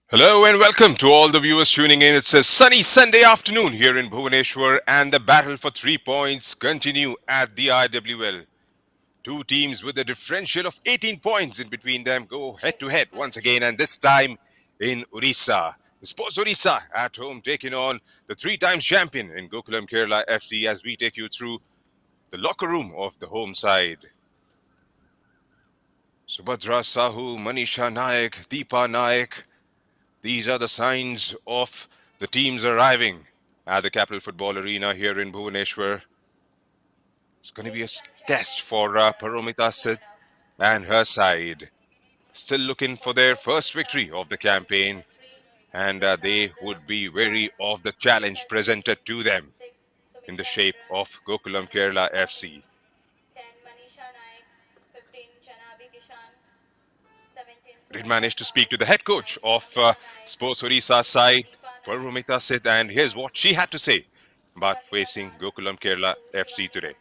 Hello and welcome to all the viewers tuning in. It's a sunny Sunday afternoon here in Bhubaneswar, and the battle for 3 points continue at the IWL. Two teams with a differential of 18 points in between them go head to head once again, and this time in Odisha. Sports Odisha at home taking on the three times champion in Gokulam Kerala FC as we take you through the locker room of the home side. Subhadra Sahu, Manisha Naik, Deepa Naik. These are the signs of the teams arriving at the Capital Football Arena here in Bhubaneswar. It's going to be a test for Paromita Sid and her side. Still looking for their first victory of the campaign, and they would be wary of the challenge presented to them in the shape of Gokulam Kerala FC. Did manage to speak to the head coach of Sports Orissa side, Paromita Sid, and here's what she had to say about facing Gokulam Kerala FC today.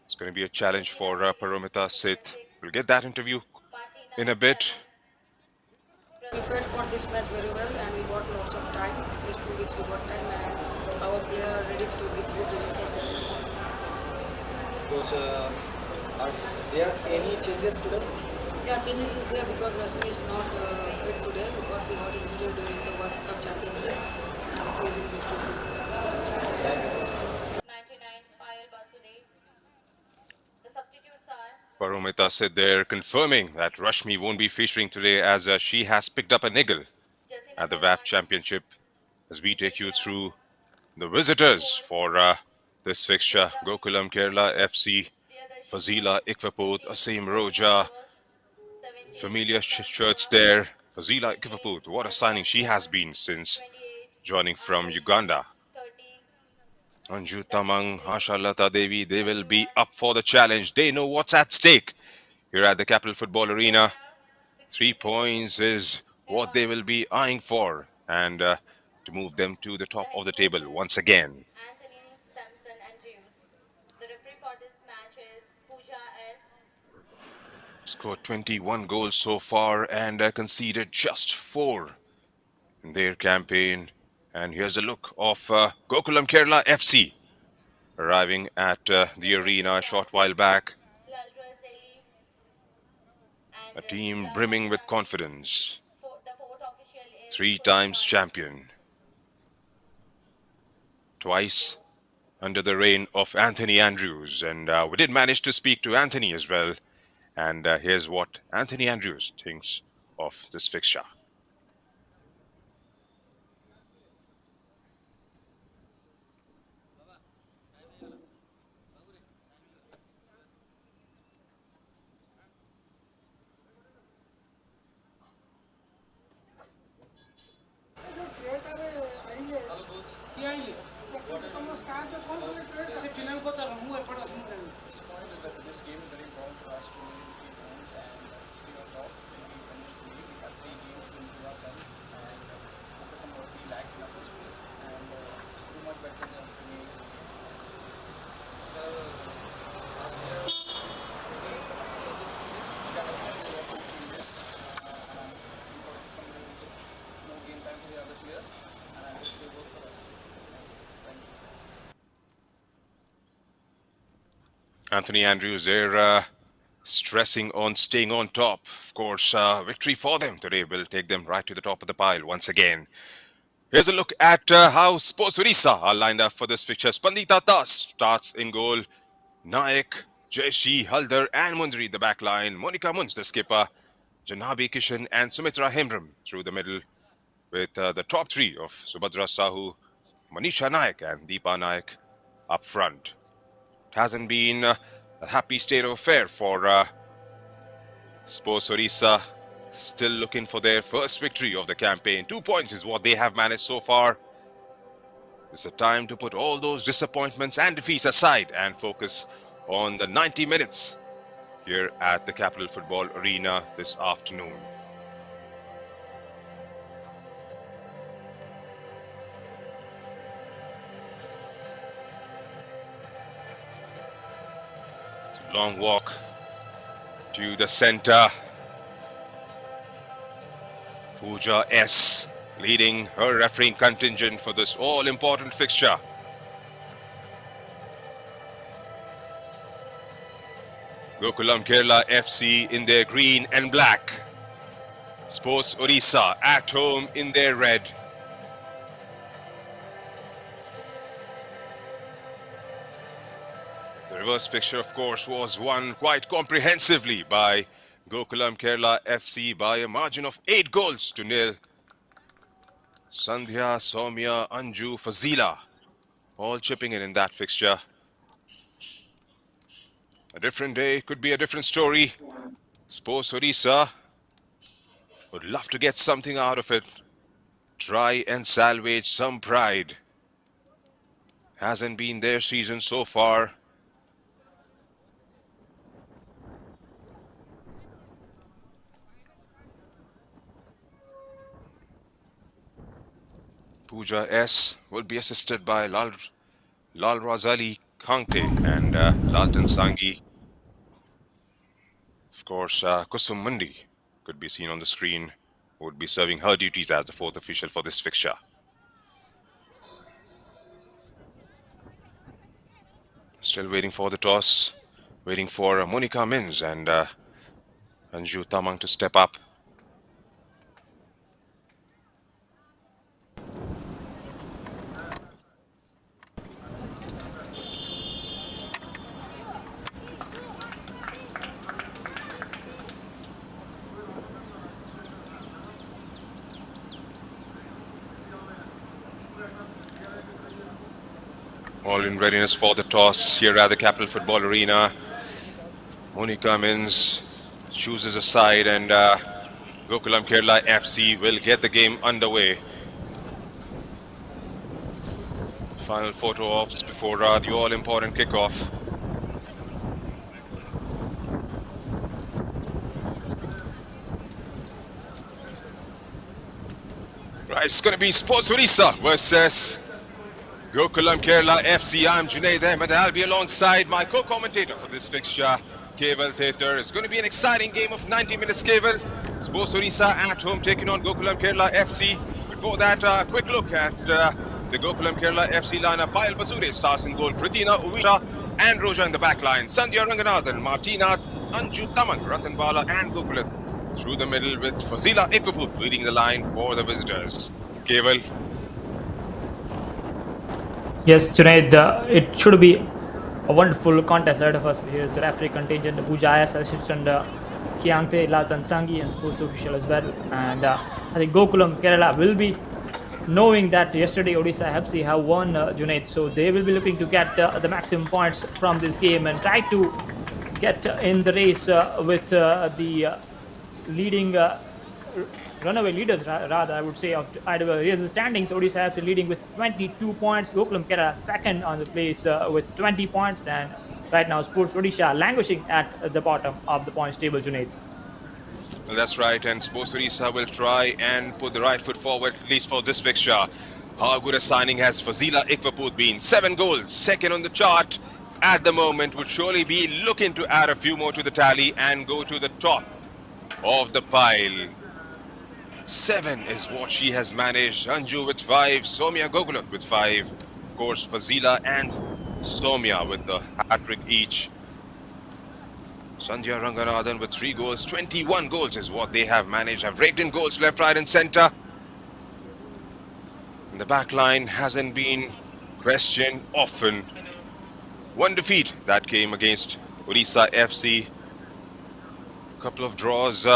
It's going to be a challenge for Paromita Sid. We'll get that interview in a bit. Prepared for this match very well and we got lots of time. At least 2 weeks we got time and our player are ready to give good result for this match. Coach, are there any changes today? Yeah, changes is there because Rasmi is not fit today because he got injured during the World Cup Championship and he is in good Thank you, coach. Paromita Sid there confirming that Rashmi won't be featuring today as she has picked up a niggle at the WAF Championship. As we take you through the visitors for this fixture, Gokulam Kerala FC, Fazila Ikwaput, Asim Roja, familiar shirts there. Fazila Ikwaput, what a signing she has been since joining from Uganda. Anju Tamang, Asha Lata Devi, they will be up for the challenge. They know what's at stake here at the Capital Football Arena. 3 points is what they will be eyeing for, and to move them to the top of the table once again. Scored 21 goals so far and conceded just 4 in their campaign. And here's a look of Gokulam Kerala FC arriving at the arena a short while back. A team brimming with confidence. 3 times champion. Twice under the reign of Anthony Andrews. And we did manage to speak to Anthony as well. And here's what Anthony Andrews thinks of this fixture. This point is that this game is very important for us to win 3 points and stay on top. When we finish the league, we have 3 games to improve ourselves and focus on what we lacked in our first place and do much better than the remaining games. Sir, are there any changes needed? Yeah, definitely there are some changes and we got some more game time for the other players and I hope they work for us. Thank you. Anthony Andrews there stressing on staying on top. Of course, victory for them today will take them right to the top of the pile once again. Here's a look at how Sports Orissa are lined up for this fixture. Spandita Das starts in goal. Naik, Jaishi, Haldar and Mundri the back line. Monica Munz the skipper. Janabi Kishan and Sumitra Hemram through the middle, with the top three of Subhadra Sahu, Manisha Naik and Deepa Naik up front. It hasn't been a happy state of affair for Sports Odisha, still looking for their first victory of the campaign. 2 points is what they have managed so far. It's a time to put all those disappointments and defeats aside and focus on the 90 minutes here at the Capital Football Arena this afternoon. It's a long walk to the center. Pooja S. leading her refereeing contingent for this all-important fixture. Gokulam Kerala FC in their green and black. Sports Odisha at home in their red. The reverse fixture, of course, was won quite comprehensively by Gokulam Kerala FC by a margin of 8 goals to nil. Sandhya, Soumya, Anju, Fazila all chipping in that fixture. A different day, could be a different story. Sports Odisha would love to get something out of it. Try and salvage some pride. Hasn't been their season so far. Pooja S will be assisted by Lal Razali Khangte and Laltan Sangi. Of course, Kusum Mandi could be seen on the screen, who would be serving her duties as the fourth official for this fixture. Still waiting for the toss, waiting for Monica Mins and Anju Tamang to step up. All in readiness for the toss here at the Capital Football Arena. Monica Mins chooses a side and Gokulam Kerala FC will get the game underway. Final photo ops before the all-important kickoff. Right, it's going to be Sports Odisha versus Gokulam Kerala FC. I'm Junaid Ahmed. I'll be alongside my co-commentator for this fixture, Keval Theatre. It's going to be an exciting game of 90 minutes, Keval. Sports Odisha at home taking on Gokulam Kerala FC. Before that, quick look at the Gokulam Kerala FC lineup. Payal Basure stars in goal. Pritina Uvisha and Roja in the back line. Sandhya Ranganathan, Martina, Anju Tamang, Ratanbala and Gokulam through the middle with Fazila Ikvaput leading the line for the visitors. Keval. Yes, Junaid, it should be a wonderful contest ahead of us. Here's the referee contingent, Pooja S, assistant Kiangte, Latan Sangi, and sports official as well. And I think Gokulam Kerala will be knowing that yesterday Odisha FC have won, Junaid. So they will be looking to get the maximum points from this game and try to get in the race with the leading runaway leaders, rather, I would say, of IWL. Here's the standings. Odisha FC leading with 22 points. Gokulam Kerala second on the place with 20 points. And right now, Sports Odisha languishing at the bottom of the points table, Junaid. Well, that's right, and Sports Odisha will try and put the right foot forward, at least for this fixture. How good a signing has Fazila Ikvaput been? 7 goals, second on the chart at the moment. Would surely be looking to add a few more to the tally and go to the top of the pile. 7 is what she has managed. Anju with 5, Soumya Gokulam with 5. Of course, Fazila and Soumya with the hat-trick each. Sandhya Ranganathan with 3 goals. 21 goals is what they have managed. Have raked in goals left, right and centre. And the back line hasn't been questioned often. One defeat that came against Odisha FC. A couple of draws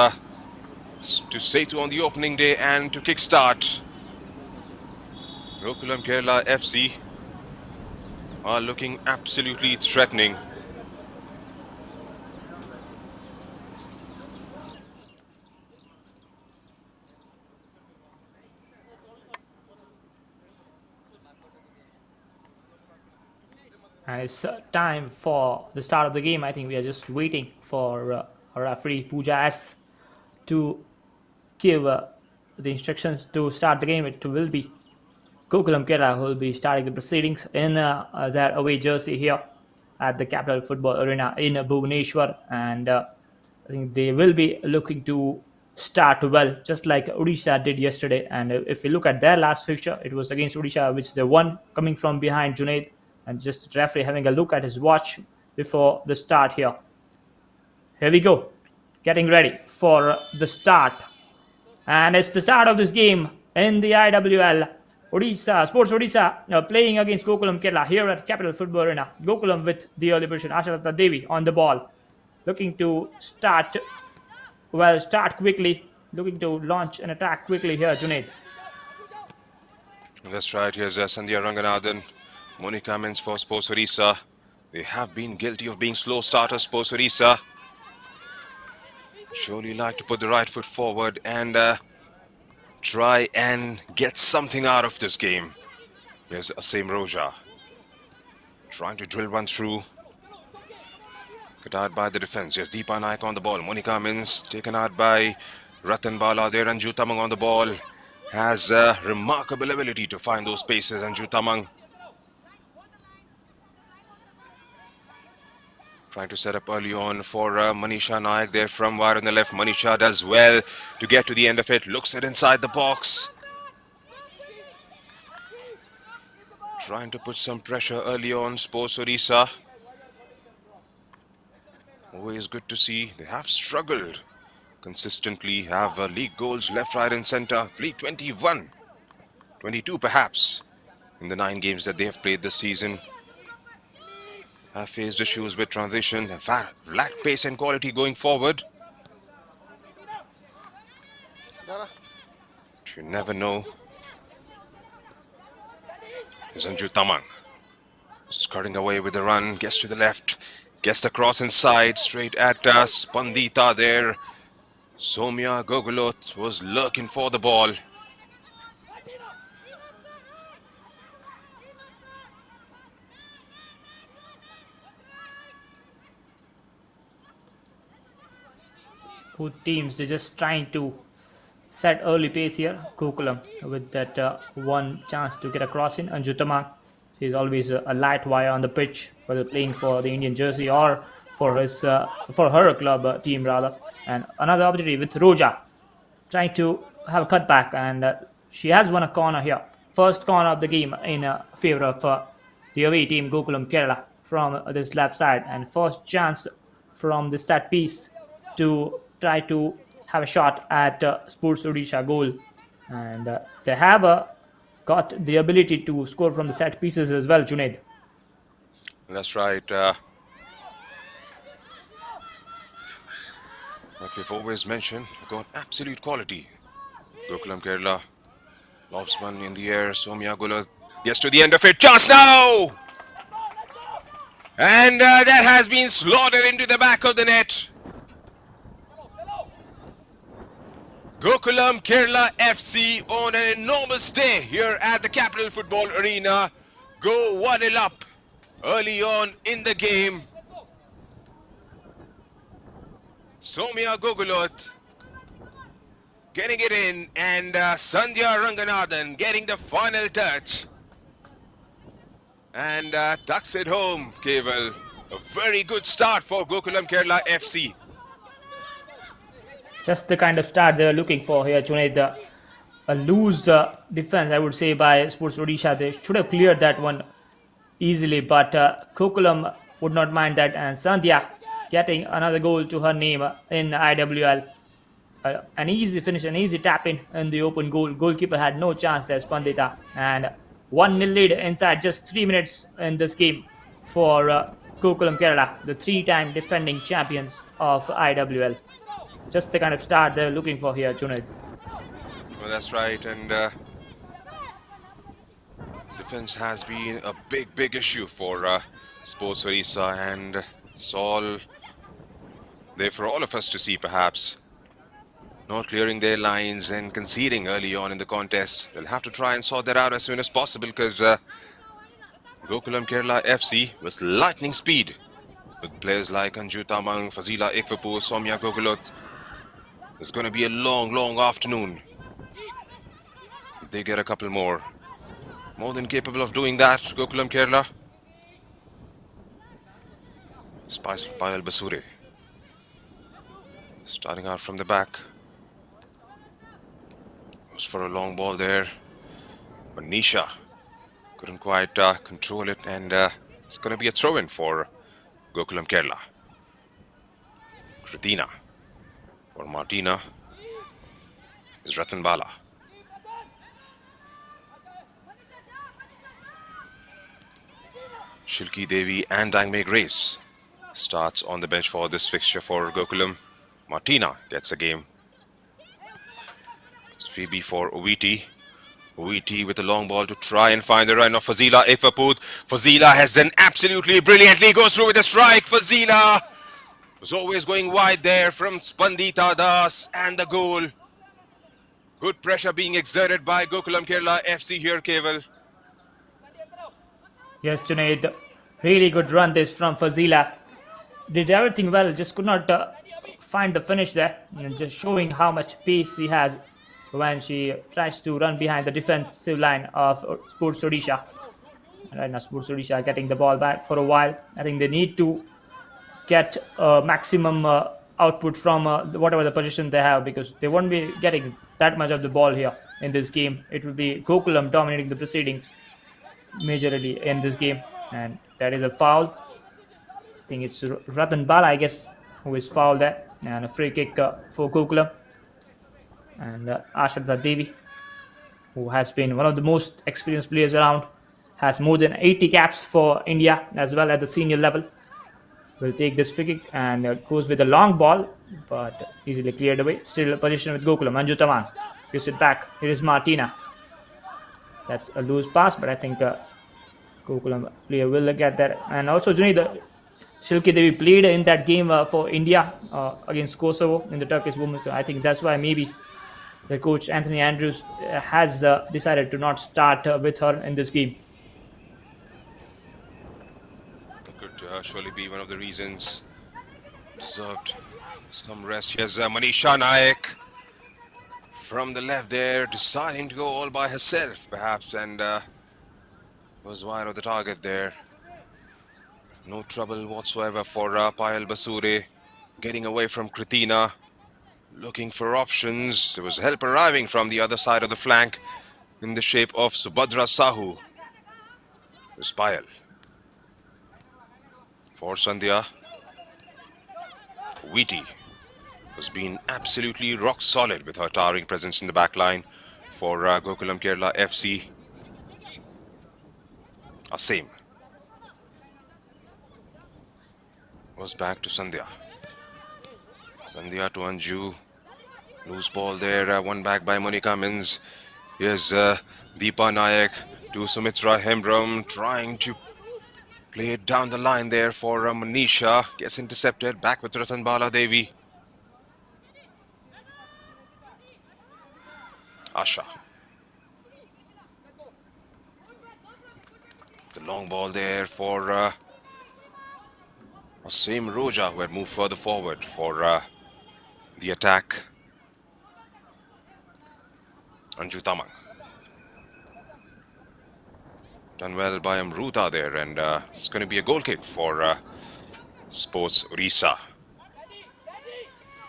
to Setu on the opening day and to kickstart. Gokulam Kerala FC are looking absolutely threatening. And it's time for the start of the game. I think we are just waiting for our referee Pooja S to give the instructions to start the game. It will be Gokulam Kerala who will be starting the proceedings in their away jersey here at the Capital Football Arena in Bhubaneswar. And I think they will be looking to start well, just like Odisha did yesterday. And if we look at their last fixture, it was against Odisha, which they won coming from behind Junaid. And just the referee having a look at his watch before the start here. Here we go, getting ready for the start. And it's the start of this game in the IWL. Odisha, Sports Odisha playing against Gokulam Kerala here at Capital Football Arena. Gokulam with the early position. Ashalata Devi on the ball. Looking to start quickly. Looking to launch an attack quickly here, Junaid. That's right, here's Sandhya Ranganathan. Monica Mins for Sports Odisha. They have been guilty of being slow starters, Sports Odisha. Surely like to put the right foot forward and try and get something out of this game. Here's Asim Roja trying to drill one through. Cut out by the defense. Yes, Deepa Naik on the ball. Monica Mins taken out by Ratan Bala there. And Jutamang on the ball. Has a remarkable ability to find those spaces. And Jutamang trying to set up early on for Manisha Naik there from wide on the left. Manisha does well to get to the end of it. Looks it inside the box. Trying to put some pressure early on, Sports Odisha. Always good to see. They have struggled consistently. Have league goals left, right and centre. League 21, 22 perhaps in the 9 games that they have played this season. Have faced issues with transition. Have lacked pace and quality going forward. But you never know. Here's Anju Tamang. Skirting away with the run. Gets to the left. Gets the cross inside. Straight at Spandita there. Somya Gogolot was lurking for the ball. Both teams, they're just trying to set early pace here. Gokulam with that one chance to get a cross in. And Jutama, she's always a light wire on the pitch, whether playing for the Indian jersey or for her club team rather. And another opportunity with Roja trying to have a cutback, and she has won a corner here. First corner of the game in favor of the away team Gokulam Kerala from this left side, and first chance from the set piece to try to have a shot at Sports Odisha goal. And they have got the ability to score from the set pieces as well, Junaid. That's right. Like we've always mentioned, got absolute quality. Gokulam Kerala lobs one in the air. Somya Gula gets to the end of it. Chance now! And that has been slaughtered into the back of the net. Gokulam Kerala FC on an enormous day here at the Capital Football Arena. Go 1-0 up early on in the game. Somya Gogolot getting it in, and Sandhya Ranganathan getting the final touch. And tucks it home, Keval. A very good start for Gokulam Kerala FC. Just the kind of start they were looking for here, Junaid. A loose defense, I would say, by Sports Odisha. They should have cleared that one easily, but Gokulam would not mind that. And Sandhya getting another goal to her name in IWL. An easy finish, an easy tap in the open goal. Goalkeeper had no chance there, Spandita. And 1-0 lead inside just 3 minutes in this game for Gokulam Kerala, the 3-time defending champions of IWL. just the kind of start they're looking for here, Junaid. Well, that's right. And defense has been a big issue for Sports Odisha, and it's all there for all of us to see, perhaps. Not clearing their lines and conceding early on in the contest. They'll have to try and sort that out as soon as possible, because Gokulam Kerala FC with lightning speed, with players like Anju Tamang, Fazila Ekvapur, Soumya Gogolot. It's going to be a long afternoon. They get a couple more. More than capable of doing that, Gokulam Kerala. Payal Basure. Starting out from the back. Goes for a long ball there. But Nisha couldn't quite control it, and it's going to be a throw-in for Gokulam Kerala. Kritina for Martina is Ratan Bala. Shilki Devi and Dangme Grace starts on the bench for this fixture for Gokulam. Martina gets a game. It's Phoebe for Owiti. Owiti with a long ball to try and find the run of Fazila Ekvaput. Fazila has done absolutely brilliantly. Goes through with a strike. Fazila was always going wide there from Spandita Das, and the goal. Good pressure being exerted by Gokulam Kerala FC here, Keval. Yes, Junaid, really good run this from Fazila. Did everything well, just could not find the finish there. Just showing how much pace he has when she tries to run behind the defensive line of Sports Odisha. Right now, Sports Odisha are getting the ball back for a while. I think they need to get maximum output from whatever the position they have, because they won't be getting that much of the ball here in this game. It will be Gokulam dominating the proceedings majorly in this game, and that is a foul. I think it's Ratan Bala, I guess, who is fouled there, and a free kick for Gokulam. And Ashrita Devi, who has been one of the most experienced players around, has more than 80 caps for India as well at the senior level, will take this free kick and goes with a long ball, but easily cleared away. Still a position with Gokulam. Anju Tamang gives it back. Here is Martina. That's a loose pass, but I think Gokulam player will get that. And also, Junaid, Shilki Devi played in that game for India against Kosovo in the Turkish Women's Cup. I think that's why maybe the coach Anthony Andrews has decided to not start with her in this game. Could surely be one of the reasons. Deserved some rest. Here's Manisha Naik from the left there, deciding to go all by herself, perhaps, and was wide of the target there. No trouble whatsoever for Payal Basure, getting away from Kritina, looking for options. There was help arriving from the other side of the flank in the shape of Subhadra Sahu. There's Payal for Sandhya. Wheaty has been absolutely rock solid with her towering presence in the back line for Gokulam Kerala FC. Asim was back to Sandhya. Sandhya to Anju. Loose ball there, one back by Monica Mins. Here's Deepa Nayak to Sumitra Hembram, trying to play it down the line there for Manisha. Gets intercepted, back with Ratan Bala Devi. Asha. The long ball there for Asim Roja, who had moved further forward for the attack. Anju Tamang. Done well by Amruta there, and it's going to be a goal kick for Sports Odisha.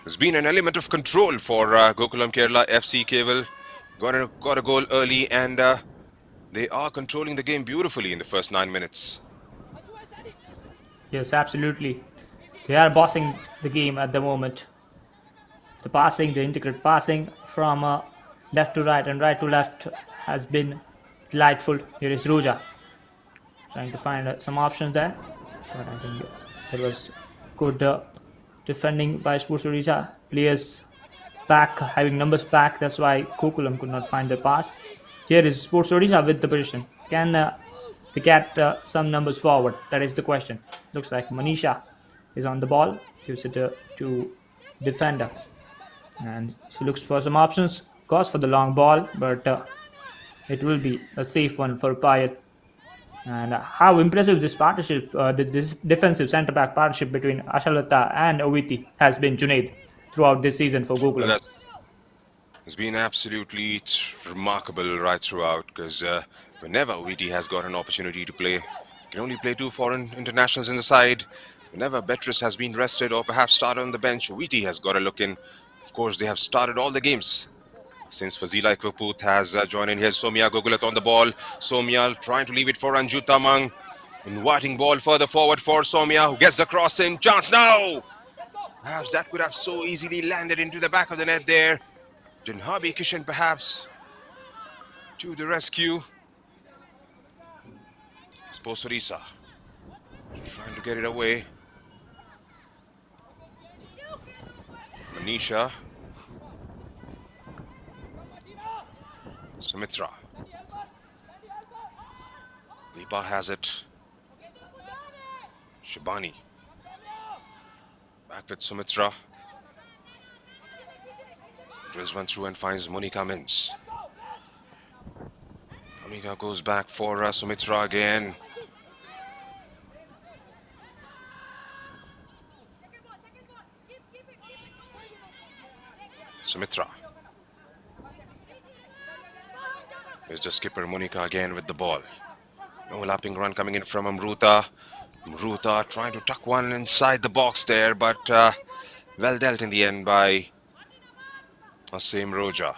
There's been an element of control for Gokulam Kerala FC. Keval got a goal early, and they are controlling the game beautifully in the first 9 minutes. Yes, absolutely. They are bossing the game at the moment. The passing, the intricate passing from left to right and right to left has been delightful. Here is Roja trying to find some options there, but I think it was good defending by Sports Odisha players back, having numbers back. That's why Gokulam could not find the pass. Here is Sports Odisha with the position. Can they get some numbers forward? That is the question. Looks like Manisha is on the ball. Gives it to defender. And she looks for some options. Goes for the long ball, but it will be a safe one for Payat. And how impressive this partnership, this defensive centre back partnership between Ashalata and Oviti has been, Junaid, throughout this season for Well, Gokulam. it's been absolutely remarkable right throughout because whenever VT has got an opportunity to play, can only play 2 foreign internationals in the side. Whenever Beatrice has been rested or perhaps started on the bench, VT has got a look in. Of course, they have started all the games since Fazila Ikwaput has joined in. Here's Somya Gogulat on the ball. Somya trying to leave it for Anju Tamang. Inviting ball further forward for Somya, who gets the cross in. Chance now! Perhaps that could have so easily landed into the back of the net there. Janhabi Kishan perhaps to the rescue. Sposorisa trying to get it away. Manisha. Sumitra. Deepa has it. Shabani. Back with Sumitra. Drills one through and finds Monica Mins. Monica goes back for Sumitra again. Sumitra. Here's the skipper Monica again with the ball. No lapping run coming in from Amruta. Amruta trying to tuck one inside the box there, but well dealt in the end by Asim Roja.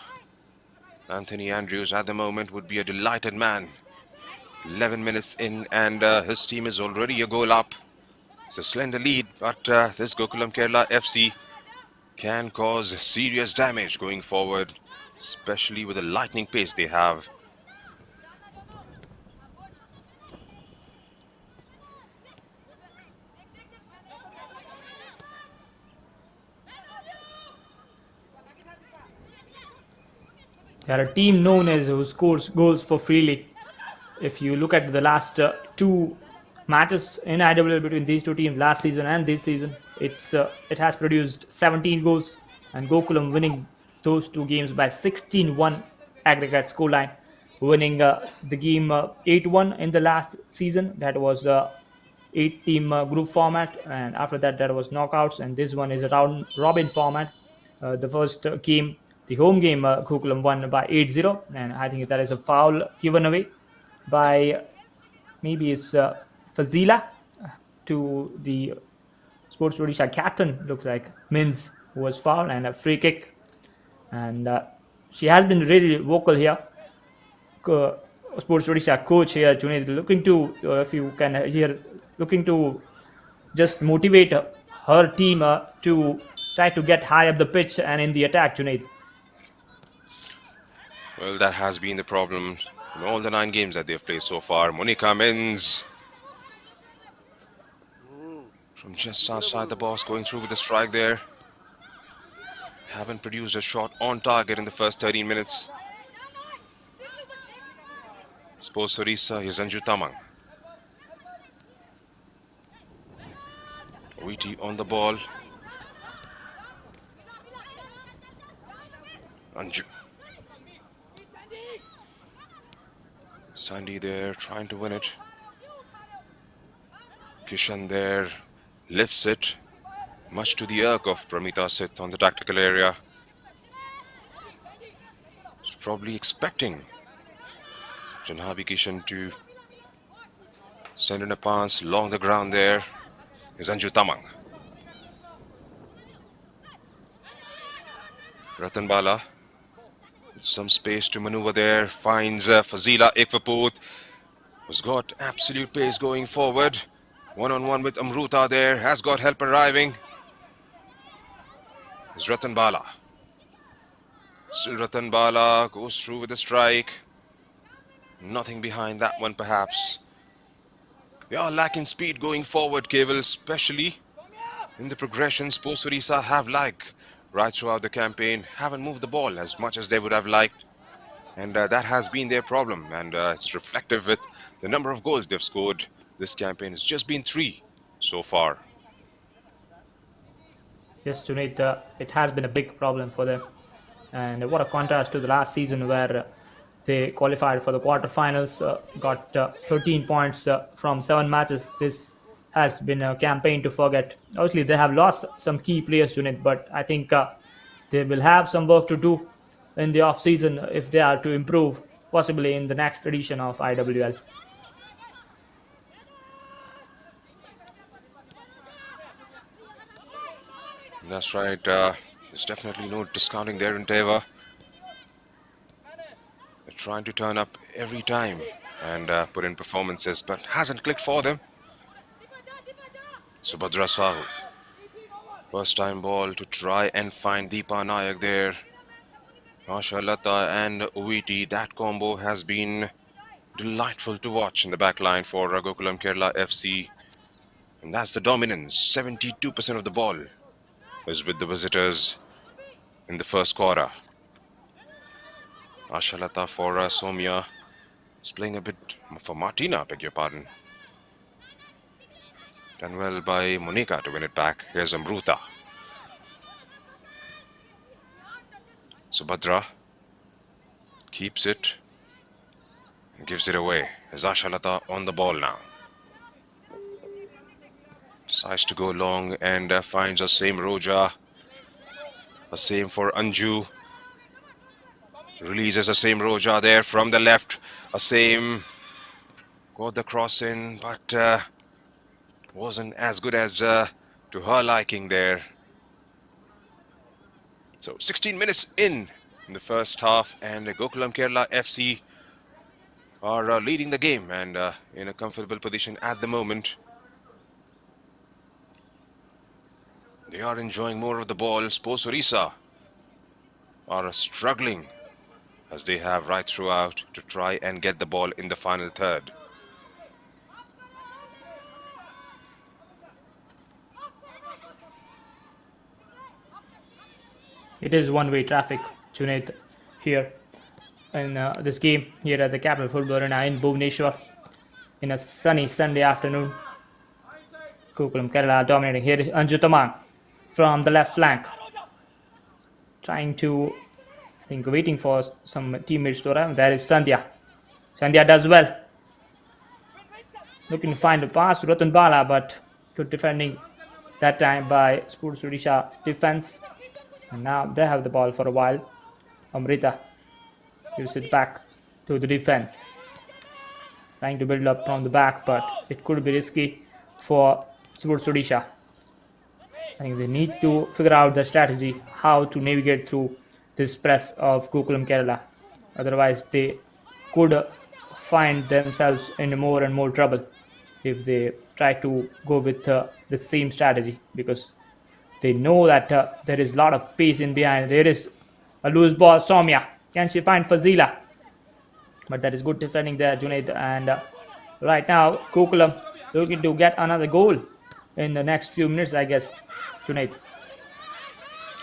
Anthony Andrews at the moment would be a delighted man. 11 minutes in and his team is already a goal up. It's a slender lead, but this Gokulam Kerala FC can cause serious damage going forward, especially with the lightning pace they have. They are a team known as who scores goals for freely. If you look at the last two matches in IWL between these two teams last season and this season, it has produced 17 goals, and Gokulam winning those two games by 16-1 aggregate scoreline, winning the game 8-1 in the last season. That was 8-team group format, and after that there was knockouts, and this one is a round robin format. The first game, the home game, Gokulam won by 8-0, and I think that is a foul given away by maybe it's Fazila to the Sports Odisha captain, looks like Mins, who was fouled, and a free kick. And she has been really vocal here. Sports Odisha coach here, Junaid, looking to, if you can hear, looking to just motivate her team to try to get high up the pitch and in the attack, Junaid. Well, that has been the problem in all the 9 games that they've played so far. Monica Mins from just outside the box, going through with the strike there. Haven't produced a shot on target in the first 13 minutes. Sports Odisha is Anju Tamang. Wheaty on the ball. Anju. Sandy there trying to win it. Kishan there lifts it, much to the irk of Pramita Sith on the tactical area. He's probably expecting Janhabi Kishan to send in a pass along the ground. There is Anju Tamang. Ratan Bala, some space to maneuver there, finds Fazila Ikwaput, who's got absolute pace going forward. One-on-one with Amruta there, has got help arriving. It's Ratan Bala. Still Ratan Bala goes through with a strike. Nothing behind that one perhaps. They are lacking speed going forward, Keval, especially in the progression. Sports Odisha have like right throughout the campaign haven't moved the ball as much as they would have liked. And that has been their problem. And it's reflective with the number of goals they've scored. This campaign has just been 3 so far. Yes, Junaid, it has been a big problem for them. And what a contrast to the last season where they qualified for the quarterfinals, got 13 points from 7 matches. This has been a campaign to forget. Obviously, they have lost some key players, Junaid, but I think they will have some work to do in the off season if they are to improve, possibly in the next edition of IWL. That's right. There's definitely no discounting their endeavor. They're trying to turn up every time and put in performances, but hasn't clicked for them. Subhadra Sahu. First time ball to try and find Deepa Nayak there. Asha Lata and Uiti. That combo has been delightful to watch in the back line for Gokulam Kerala FC. And that's the dominance. 72% of the ball is with the visitors in the first quarter. Ashalata for Somya. Is playing a bit for Martina, beg your pardon. Done well by Monica to win it back. Here's Amruta. Subhadra keeps it and gives it away. There's Ashalata on the ball now. Decides to go long and finds a same Roja. A same for Anju. Releases a same Roja there from the left. A same. Got the cross in, but wasn't as good as to her liking there. So 16 minutes in the first half, and Gokulam Kerala FC are leading the game and in a comfortable position at the moment. They are enjoying more of the ball. Sports Odisha are struggling as they have right throughout to try and get the ball in the final third. It is one-way traffic, Junaid, here in this game here at the Capital Football Arena in Bhubaneswar in a sunny Sunday afternoon. Gokulam Kerala dominating. Here is Anju Tamang from the left flank, trying to, I think, waiting for some teammates to arrive. There is Sandhya. Sandhya does well. Looking to find a pass to Ratan Bala, but good defending that time by Sports Odisha defense. And now they have the ball for a while. Amrita gives it back to the defense. Trying to build up from the back, but it could be risky for Sports Odisha. I think they need to figure out the strategy, how to navigate through this press of Gokulam Kerala. Otherwise, they could find themselves in more and more trouble if they try to go with the same strategy, because they know that there is a lot of pace in behind. There is a loose ball. Soumya, can she find Fazila? But that is good defending there, Junaid. And right now, Gokulam looking to get another goal in the next few minutes, I guess, Junaid.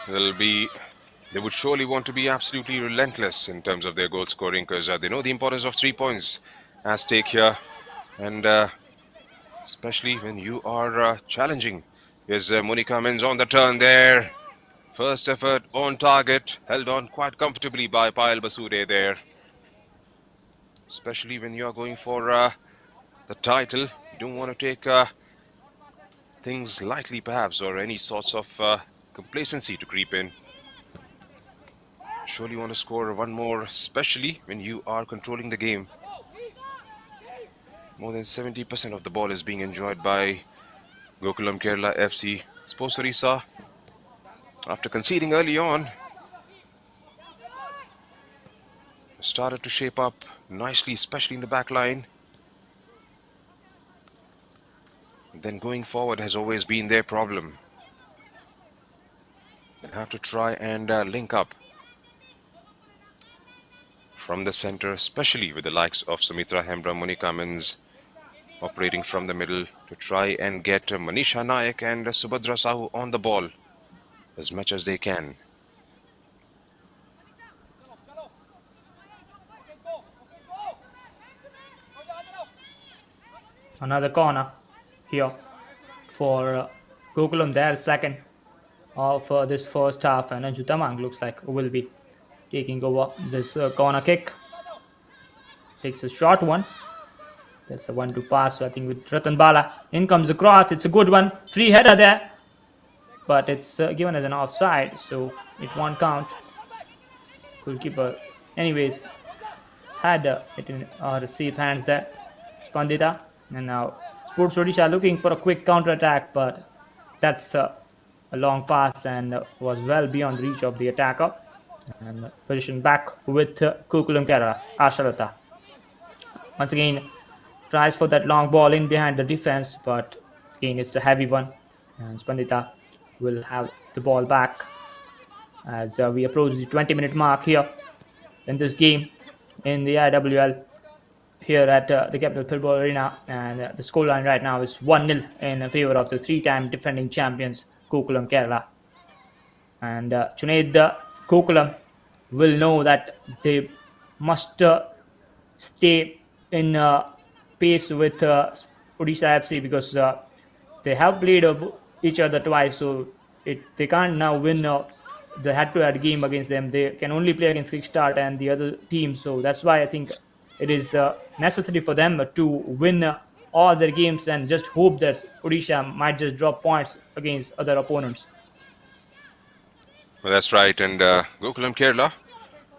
They would surely want to be absolutely relentless in terms of their goal scoring, because they know the importance of 3 points at stake here. And especially when you are challenging. Here's Monica Mins on the turn there. First effort on target, held on quite comfortably by Payal Basude there. Especially when you are going for the title, you don't want to take things lightly perhaps, or any sorts of complacency to creep in. Surely want to score one more, especially when you are controlling the game. More than 70% of the ball is being enjoyed by Gokulam Kerala FC. Sports Odisha, after conceding early on, started to shape up nicely, especially in the back line. Then going forward has always been their problem. They'll have to try and link up from the center, especially with the likes of Sumitra Hembra, Monica Mins operating from the middle to try and get Manisha Nayak and Subhadra Sahu on the ball. as much as they can. Another corner here for Gokulam, their second of this first half, and Anju Tamang looks like will be taking over this corner kick. Takes a short one. That's a 1-2 pass, so I think with Ratan Bala. In comes the cross. It's a good one. Free header there. But it's given as an offside, so it won't count. Goalkeeper, anyways, had it in safe hands there. Spandita. And now Sports Odisha looking for a quick counter attack, but that's a long pass and was well beyond reach of the attacker. And position back with Gokulam Kerala, Asharata. Once again, tries for that long ball in behind the defense, but again, it's a heavy one. And Spandita will have the ball back as we approach the 20-minute mark here in this game in the IWL here at the Capital Football Arena. And the scoreline right now is 1-0 in favor of the three-time defending champions, Gokulam Kerala. And Junaid Gokulam will know that they must stay in pace with Odisha FC because they have played each other twice, so they can't now win the head-to-head game against them. They can only play against Kickstart and the other team, so that's why I think it is necessary for them to win all their games and just hope that Odisha might just drop points against other opponents. Well, that's right, and Gokulam Kerala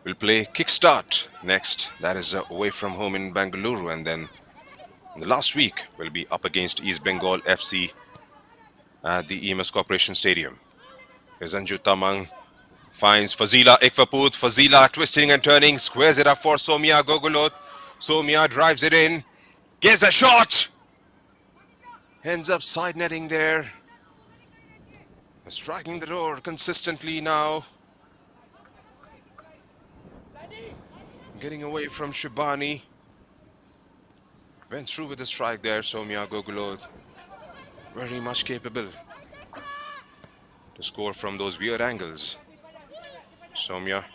will play Kickstart next. That is away from home in Bangalore, and then the last week will be up against East Bengal FC at the EMS Corporation Stadium. Here's Anju Tamang, finds Fazila Ekvaput. Fazila twisting and turning, squares it up for Somia Gogolot. Somia drives it in, gets a shot, ends up side netting there. Striking the door consistently now. Getting away from Shibani. Went through with the strike there, Somia Gogolot. Very much capable to score from those weird angles. Somya.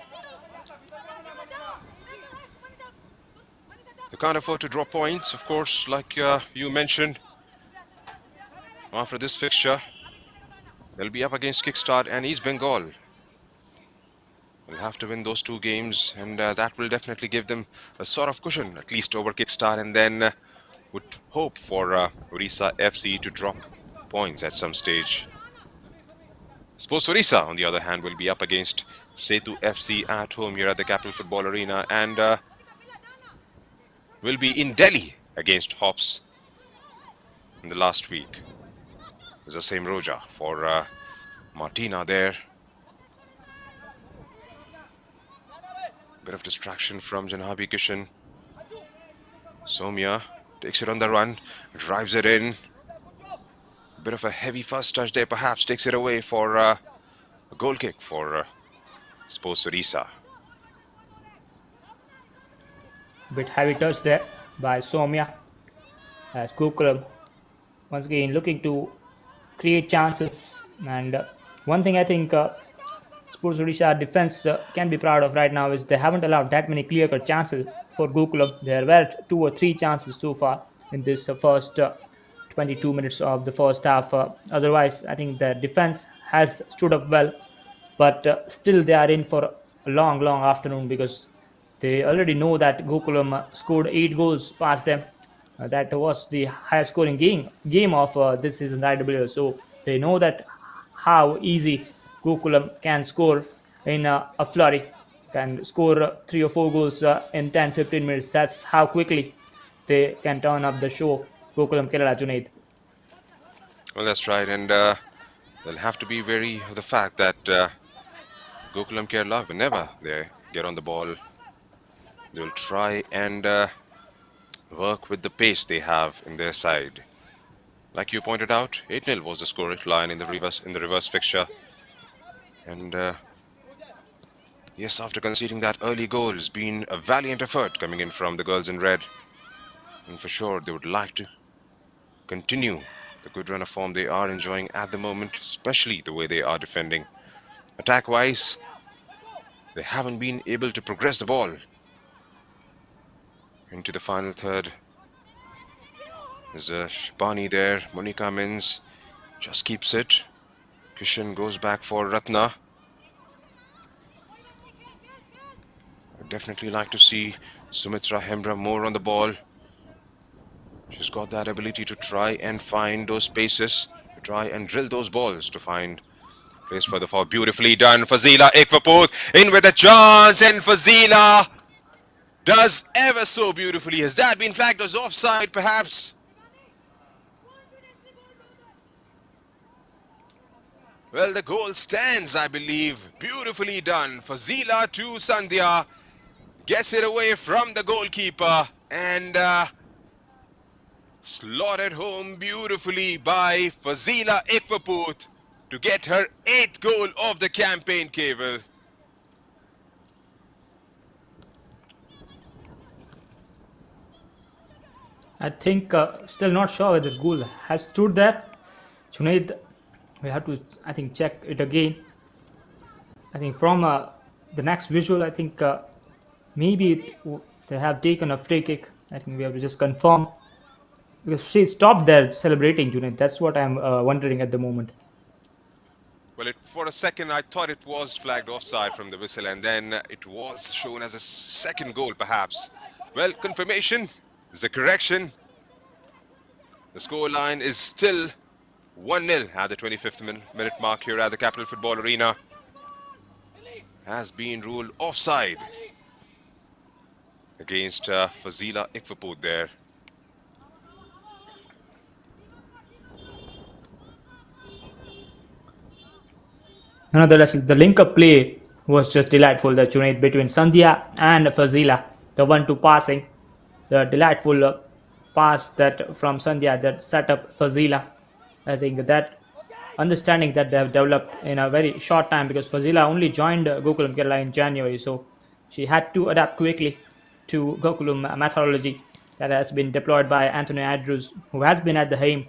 They can't afford to drop points, of course, like you mentioned. After this fixture, they'll be up against Kickstart and East Bengal. They'll have to win those two games, and that will definitely give them a sort of cushion, at least over Kickstart, and then would hope for Odisha FC to drop points at some stage. Sports Odisha, on the other hand, will be up against Setu FC at home here at the Capital Football Arena, and will be in Delhi against Hops in the last week. There's the same Roja for Martina there. Bit of distraction from Janabi Kishan. Somya takes it on the run, drives it in. Bit of a heavy first touch there, perhaps takes it away for a goal kick for Sports Odisha. Bit heavy touch there by Somya as Gokulam once again looking to create chances. And one thing I think Sports Odisha defense can be proud of right now is they haven't allowed that many clear-cut chances for Gokulam. There were 2 or 3 chances so far in this first 22 minutes of the first half. Otherwise, I think the defense has stood up well, but still they are in for a long, long afternoon because they already know that Gokulam scored 8 goals past them. That was the highest scoring game of this season's IWL. So they know that how easy Gokulam can score in a flurry, can score 3 or 4 goals in 10-15 minutes. That's how quickly they can turn up the show. Gokulam Kerala, Junaid. Well, that's right, and they'll have to be wary of the fact that Gokulam Kerala, whenever they get on the ball, they'll try and work with the pace they have in their side. Like you pointed out, 8-0 was the score line in the reverse fixture. And yes, after conceding that early goal, it's been a valiant effort coming in from the girls in red. And for sure, they would like to continue the good run of form they are enjoying at the moment, especially the way they are defending Attack wise, they haven't been able to progress the ball into the final third. There's a Shibani there. Monica Mins just keeps it. Kishan goes back for Ratna. I'd definitely like to see Sumitra Hembra more on the ball. She's got that ability to try and find those spaces, to try and drill those balls to find place for the foul. Beautifully done. Fazila Ikvaput in with a chance, and Fazila does ever so beautifully. Has that been flagged as offside, perhaps? Well, the goal stands, I believe. Beautifully done. Fazila to Sandhya. Gets it away from the goalkeeper and slotted home beautifully by Fazila Ikvaput to get her 8th goal of the campaign, Keval. I think still not sure whether the goal has stood there. Junaid, we have to, I think, check it again. I think from the next visual, I think maybe they have taken a free kick. I think we have to just confirm because she stopped there celebrating, Junaid. That's what I'm wondering at the moment. Well, for a second, I thought it was flagged offside from the whistle, and then it was shown as a second goal, perhaps. Well, confirmation is the correction. The scoreline is still 1-0 at the 25th minute mark here at the Capital Football Arena. Has been ruled offside against Fazila Ikvaput there. Nonetheless, the link-up play was just delightful. The Junaid between Sandhya and Fazila, the 1-2 passing, the delightful pass that from Sandhya that set up Fazila. I think that understanding that they have developed in a very short time because Fazila only joined Gokulam Kerala in January, so she had to adapt quickly to Gokulam methodology that has been deployed by Anthony Andrews, who has been at the helm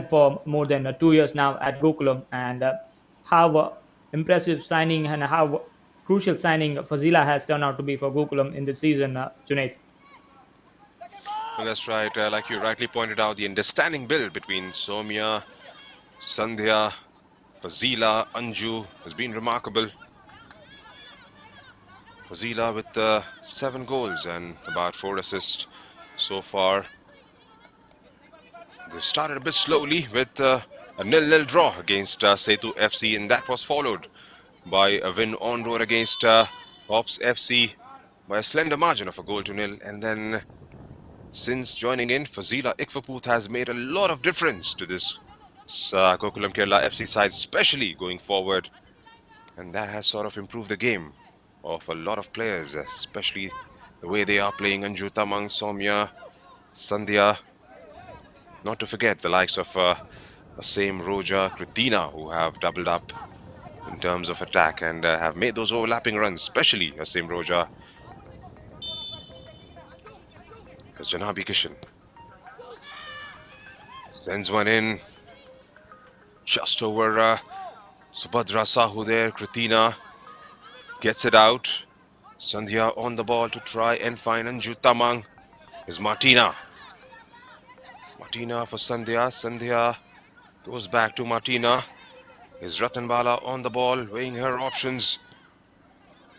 for more than 2 years now at Gokulam, and how impressive signing and how crucial signing Fazila has turned out to be for Gokulam in this season, Junaid. Well, that's right. Like you rightly pointed out, the understanding build between Somya, Sandhya, Fazila, Anju has been remarkable. Fazila with 7 goals and about 4 assists so far. They started a bit slowly with a 0-0 draw against Setu FC, and that was followed by a win on road against Ops FC by a slender margin of a 1-0. And then since joining in, Fazila Ikvaput has made a lot of difference to this Gokulam Kerala FC side, especially going forward. And that has sort of improved the game of a lot of players, especially the way they are playing Anju Tamang, Somya, Sandhya. Not to forget the likes of Asim, Roja, Kritina, who have doubled up in terms of attack and have made those overlapping runs, especially Asim Roja. As Janabi Kishan sends one in just over Subhadra Sahu there. Kritina gets it out. Sandhya on the ball to try and find Anju Tamang. Is Martina. Martina for Sandhya. Sandhya goes back to Martina. Is Ratanbala on the ball, weighing her options.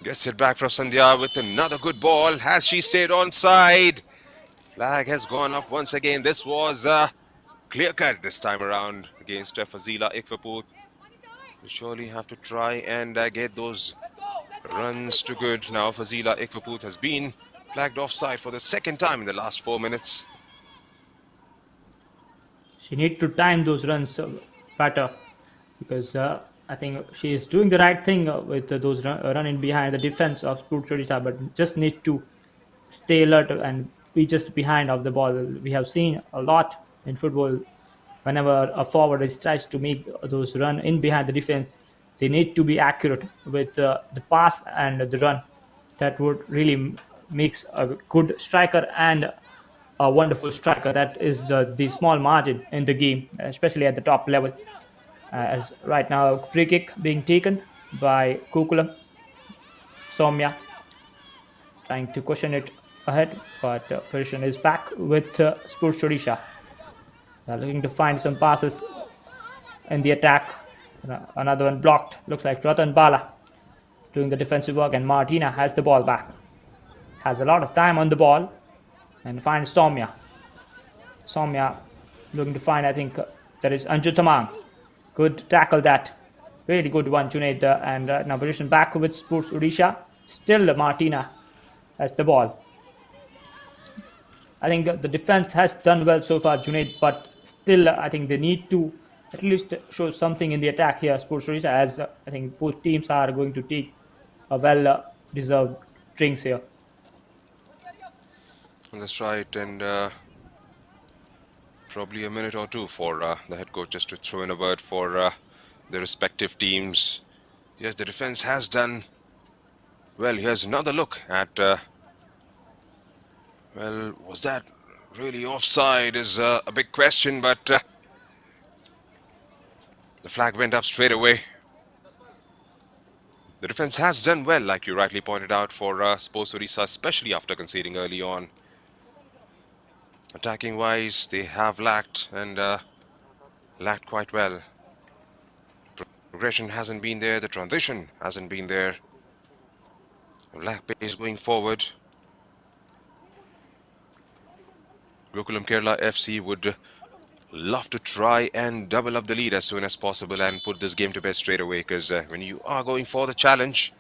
Gets it back from Sandhya with another good ball. Has she stayed on side? Flag has gone up once again. This was clear cut this time around against Fazila Ikvaput. We surely have to try and get those runs to good. Now Fazila Ikvaput has been flagged offside for the second time in the last 4 minutes. She needs to time those runs better because I think she is doing the right thing with those running behind the defense of Sports Odisha, but just need to stay alert and be just behind of the ball. We have seen a lot in football whenever a forward tries to make those run in behind the defense, they need to be accurate with the pass and the run. That would really makes a good striker and a wonderful striker. That is the small margin in the game, especially at the top level. As right now, free kick being taken by Gokulam. Soumya trying to cushion it ahead, but position is back with Sports Odisha. They're looking to find some passes in the attack. Another one blocked. Looks like Ratan Bala doing the defensive work, and Martina has the ball back. Has a lot of time on the ball and finds Soumya. Soumya looking to find, I think, that is Anju Tamang. Good tackle that. Really good one, Junaid. And now position back with Sports Odisha. Still Martina has the ball. I think the defense has done well so far, Junaid, but still, I think they need to at least show something in the attack here, Sports Odisha, as I think both teams are going to take a well deserved drinks here. That's right, and probably a minute or two for the head coaches to throw in a word for their respective teams. Yes, the defense has done well. Here's another look at. Well, was that really offside? Is a big question, but the flag went up straight away. The defense has done well, like you rightly pointed out, for Sports Odisha, especially after conceding early on. Attacking wise, they have lacked and lacked quite well. Progression hasn't been there, the transition hasn't been there. Lack pace going forward. Gokulam Kerala FC would love to try and double up the lead as soon as possible and put this game to bed straight away, because when you are going for the challenge,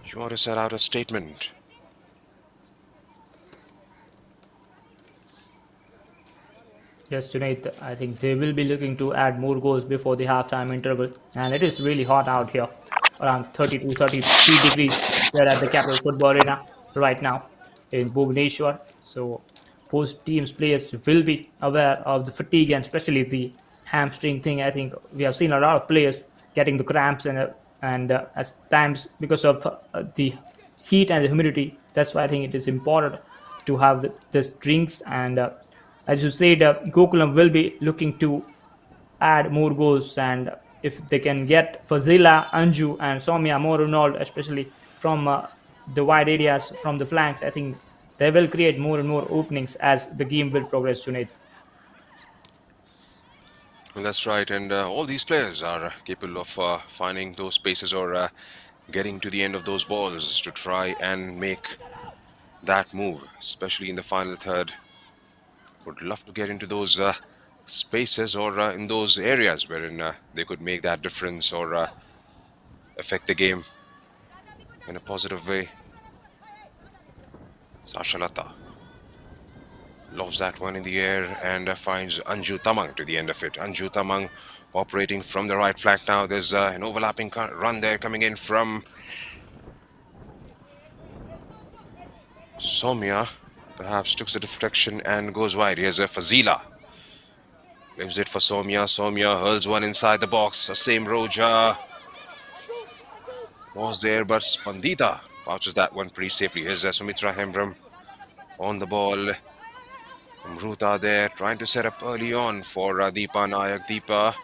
you want to set out a statement. Yes, Junaid, I think they will be looking to add more goals before the halftime interval. And it is really hot out here, around 32, 33 degrees here at the Capital Football Arena right now in Bhubaneswar. So both teams' players will be aware of the fatigue and especially the hamstring thing. I think we have seen a lot of players getting the cramps and at times because of the heat and the humidity. That's why I think it is important to have this drinks and as you said, Gokulam will be looking to add more goals, and if they can get Fazila, Anju, and Soumya more involved, especially from the wide areas, from the flanks, I think they will create more and more openings as the game will progress, Junaid. Well, that's right, and all these players are capable of finding those spaces or getting to the end of those balls to try and make that move, especially in the final third. Would love to get into those spaces or in those areas wherein they could make that difference or affect the game in a positive way. Sashalata loves that one in the air and finds Anju Tamang to the end of it. Anju Tamang operating from the right flank now. There's an overlapping run there coming in from Soumya. Perhaps took the deflection and goes wide. Here's a Fazila. Leaves it for Soumya. Soumya hurls one inside the box. The same Roja was there, but Spandita pouches that one pretty safely. Here's Sumitra Hembram on the ball. Mruta there trying to set up early on for Deepa Nayak. Deepa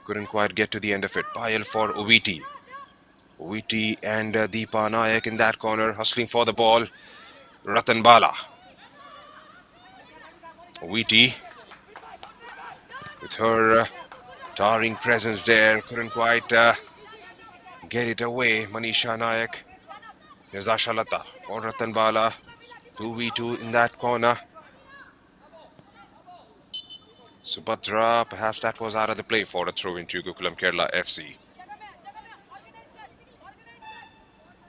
couldn't quite get to the end of it. Payal for Uviti. Uviti and Deepa Nayak in that corner, hustling for the ball. Ratan Bala. Uviti with her towering presence there, couldn't quite get it away. Manisha Nayak. There's Ashalata for Ratan Bala. 2v2 in that corner. Subhadra, perhaps that was out of the play for a throw into Gokulam Kerala FC.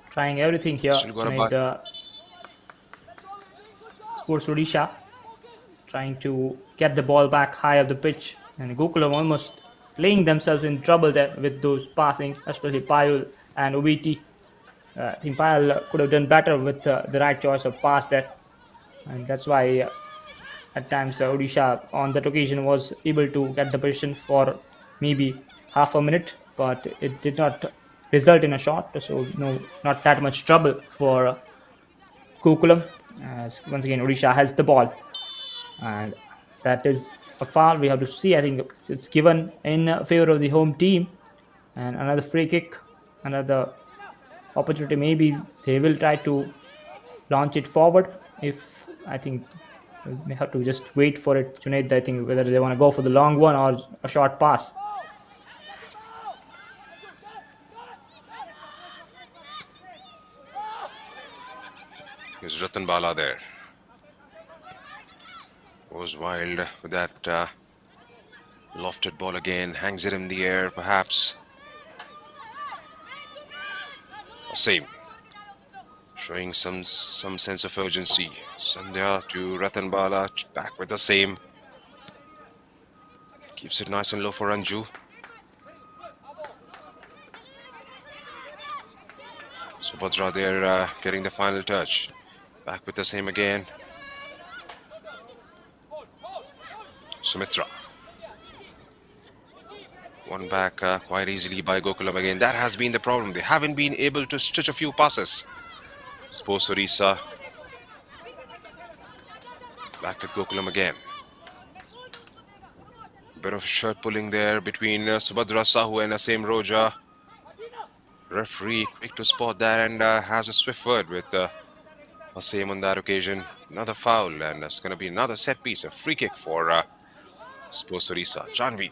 Trying everything here, Still got a Junaid, Sports Odisha trying to get the ball back high up the pitch, and Gokulam almost playing themselves in trouble there with those passing, especially Payal and Obiti. I think Payal could have done better with the right choice of pass there, and that's why at times Odisha on that occasion was able to get the position for maybe half a minute, but it did not result in a shot. So no, not that much trouble for Gokulam. As once again Odisha has the ball, and that is a foul. We have to see. I think it's given in favor of the home team. And another free kick, another opportunity. Maybe they will try to launch it forward. If I think we may have to just wait for it, Junaid. I think whether they want to go for the long one or a short pass. Here's Ratan Bala there. Goes wild with that lofted ball again. Hangs it in the air, perhaps. Same. Showing some sense of urgency. Sandhya to Ratan Bala. Back with the same. Keeps it nice and low for Anju. Subhadra there getting the final touch. Back with the same again. Sumitra. One back quite easily by Gokulam again. That has been the problem. They haven't been able to stitch a few passes. Suppose Odisha. Back with Gokulam again. Bit of shirt pulling there between Subhadra Sahu and Asim Roja. Referee quick to spot that and has a swift word with Asim on that occasion. Another foul, and it's going to be another set piece, a free kick for Suppose Odisha. Janvi.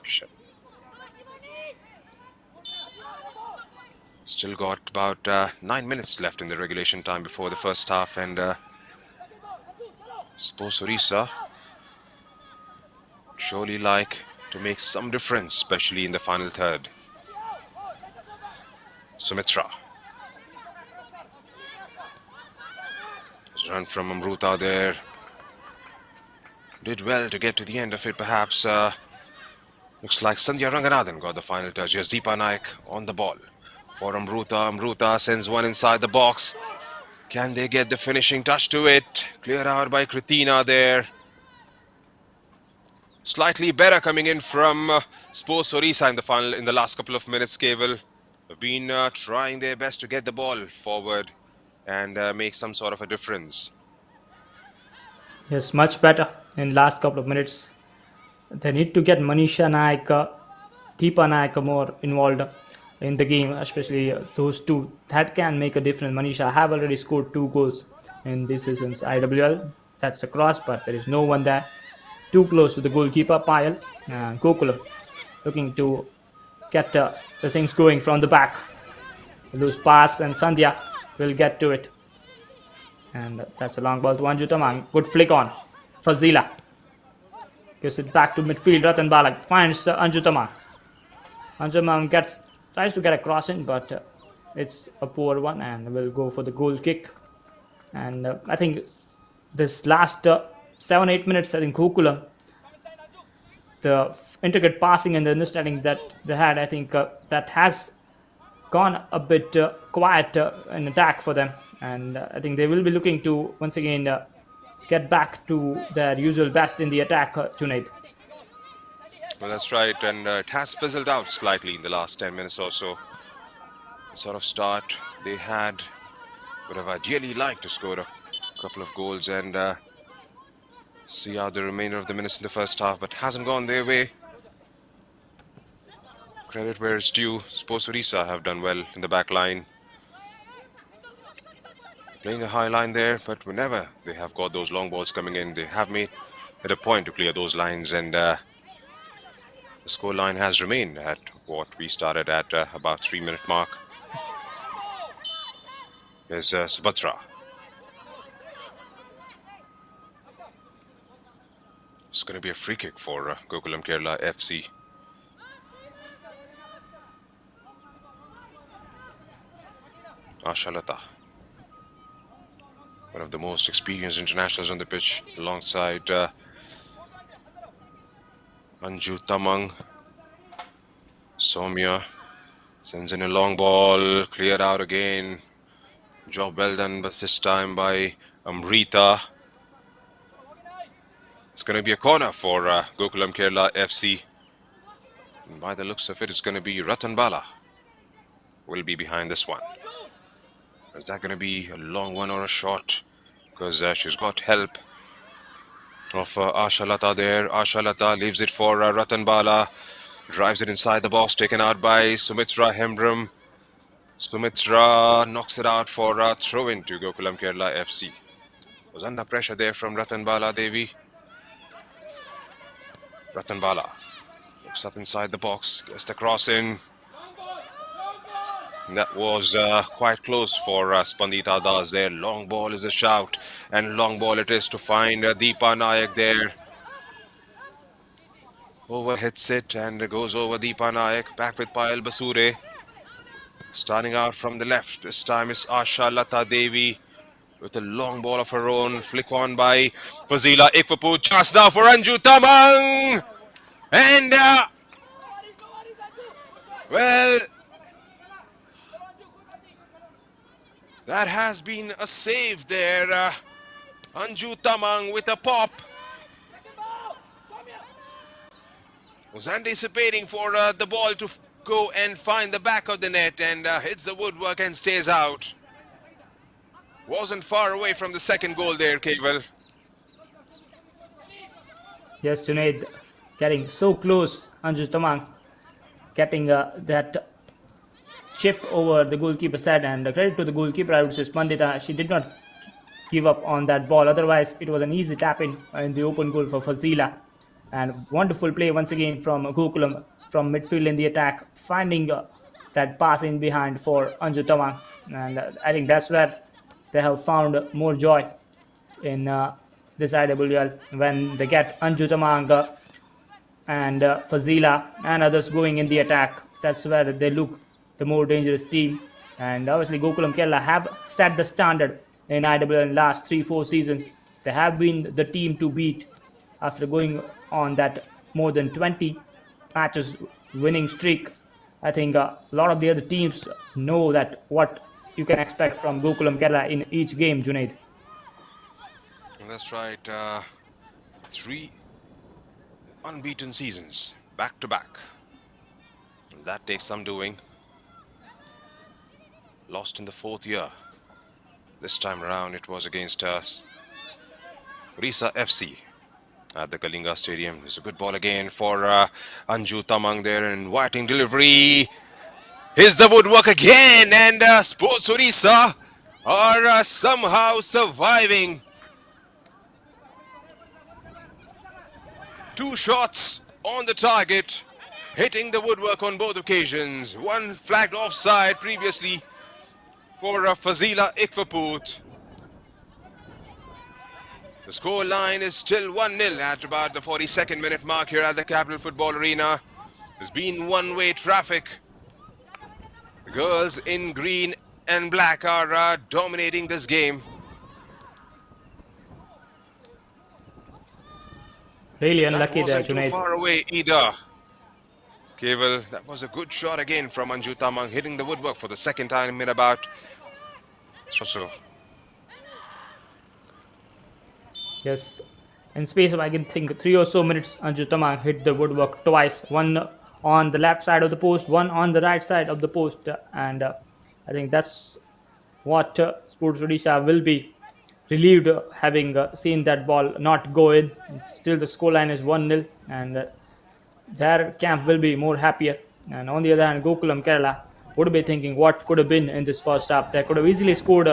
Still got about 9 minutes left in the regulation time before the first half, and Suppose Odisha surely like to make some difference, especially in the final third. Sumitra. Run from Amruta there. Did well to get to the end of it, perhaps. Looks like Sandhya Ranganathan got the final touch. Here's Deepa Naik on the ball for Amruta. Amruta sends one inside the box. Can they get the finishing touch to it? Cleared out by Kritina there. Slightly better coming in from Spurs Odisha in the last couple of minutes. Keval have been trying their best to get the ball forward and make some sort of a difference. Yes, much better in last couple of minutes. They need to get Manisha Naik, Deepa Naik more involved in the game, especially those two. That can make a difference. Manisha have already scored 2 goals in this season's IWL. That's a cross, but there is no one there. Too close to the goalkeeper, Payal. Gokulam looking to get the things going from the back. Loose pass, and Sandhya will get to it. And that's a long ball to Anju Tamang. Good flick on. Fazila gives it back to midfield. Ratan Balak finds Anju Tamang. Anju Tamang tries to get a cross in, but it's a poor one and will go for the goal kick. And I think this last 7-8 minutes, I think Gokulam, the intricate passing and the understanding that they had, I think that has gone a bit quiet in attack for them. And I think they will be looking to once again get back to their usual best in the attack, Junaid. Well, that's right, and it has fizzled out slightly in the last 10 minutes or so. The sort of start they had would have ideally liked to score a couple of goals and see out the remainder of the minutes in the first half, but hasn't gone their way. Credit where it's due. Spurs Odisha have done well in the back line. Playing a high line there, but whenever they have got those long balls coming in, they have made it a point to clear those lines, and the score line has remained at what we started at about 3-minute mark. There's Subhatra. It's going to be a free kick for Gokulam Kerala FC. Ashalata, one of the most experienced internationals on the pitch, alongside Anju Tamang. Soumya sends in a long ball, cleared out again. Job well done, but this time by Amrita. It's going to be a corner for Gokulam Kerala FC. And by the looks of it, it's going to be Ratan Bala will be behind this one. Is that going to be a long one or a short? Because she's got help of Ashalata there. Ashalata leaves it for Ratanbala. Drives it inside the box, taken out by Sumitra Hembram. Sumitra knocks it out for a throw-in to Gokulam Kerala FC. Was under pressure there from Ratanbala Devi. Ratanbala looks up inside the box, gets the cross in. That was quite close for Spandita Das there. Long ball is a shout, and long ball it is to find Deepa Nayak there. Over hits it and goes over Deepa Nayak. Back with Payal Basure. Starting out from the left. This time is Asha Lata Devi with a long ball of her own. Flick on by Fazila Ikwapu. Chance now for Anju Tamang. And, well, that has been a save there. Anju Tamang with a pop. Was anticipating for the ball to go and find the back of the net and hits the woodwork and stays out. Wasn't far away from the second goal there, Keval. Yes, Junaid, getting so close. Anju Tamang getting that chip over the goalkeeper's head, and credit to the goalkeeper, I would say Spandita. She did not give up on that ball. Otherwise, it was an easy tap in the open goal for Fazila. And wonderful play once again from Gokulam from midfield in the attack, finding that pass in behind for Anju Tamang. And I think that's where they have found more joy in this IWL when they get Anju Tamang and Fazila and others going in the attack. That's where they look the more dangerous team. And obviously, Gokulam Kerala have set the standard in IWL in last 3-4 seasons. They have been the team to beat after going on that more than 20 matches winning streak. I think a lot of the other teams know that what you can expect from Gokulam Kerala in each game, Junaid. That's right. 3 unbeaten seasons back to back. That takes some doing. Lost in the 4th year. This time around it was against us. Odisha FC at the Kalinga Stadium. It's a good ball again for Anju Tamang there, and inviting delivery. Here's the woodwork again, and Sports Odisha are somehow surviving. 2 shots on the target, hitting the woodwork on both occasions. One flagged offside previously for Fazila Ikwapoot. The score line is still 1-0 at about the 42nd minute mark here at the Capital Football Arena. There's been one-way traffic. The girls in green and black are dominating this game. Really That unlucky there, wasn't too Junaid. far away either. Keval, that was a good shot again from Anju Tamang, hitting the woodwork for the second time in about so. Yes, in space of I can think 3 or so minutes, Anju Tamang hit the woodwork twice. One on the left side of the post, one on the right side of the post, and I think that's what Sports Odisha will be relieved having seen that ball not go in. Still, the scoreline is 1-0, and their camp will be more happier. And on the other hand, Gokulam Kerala would be thinking what could have been in this first half. They could have easily scored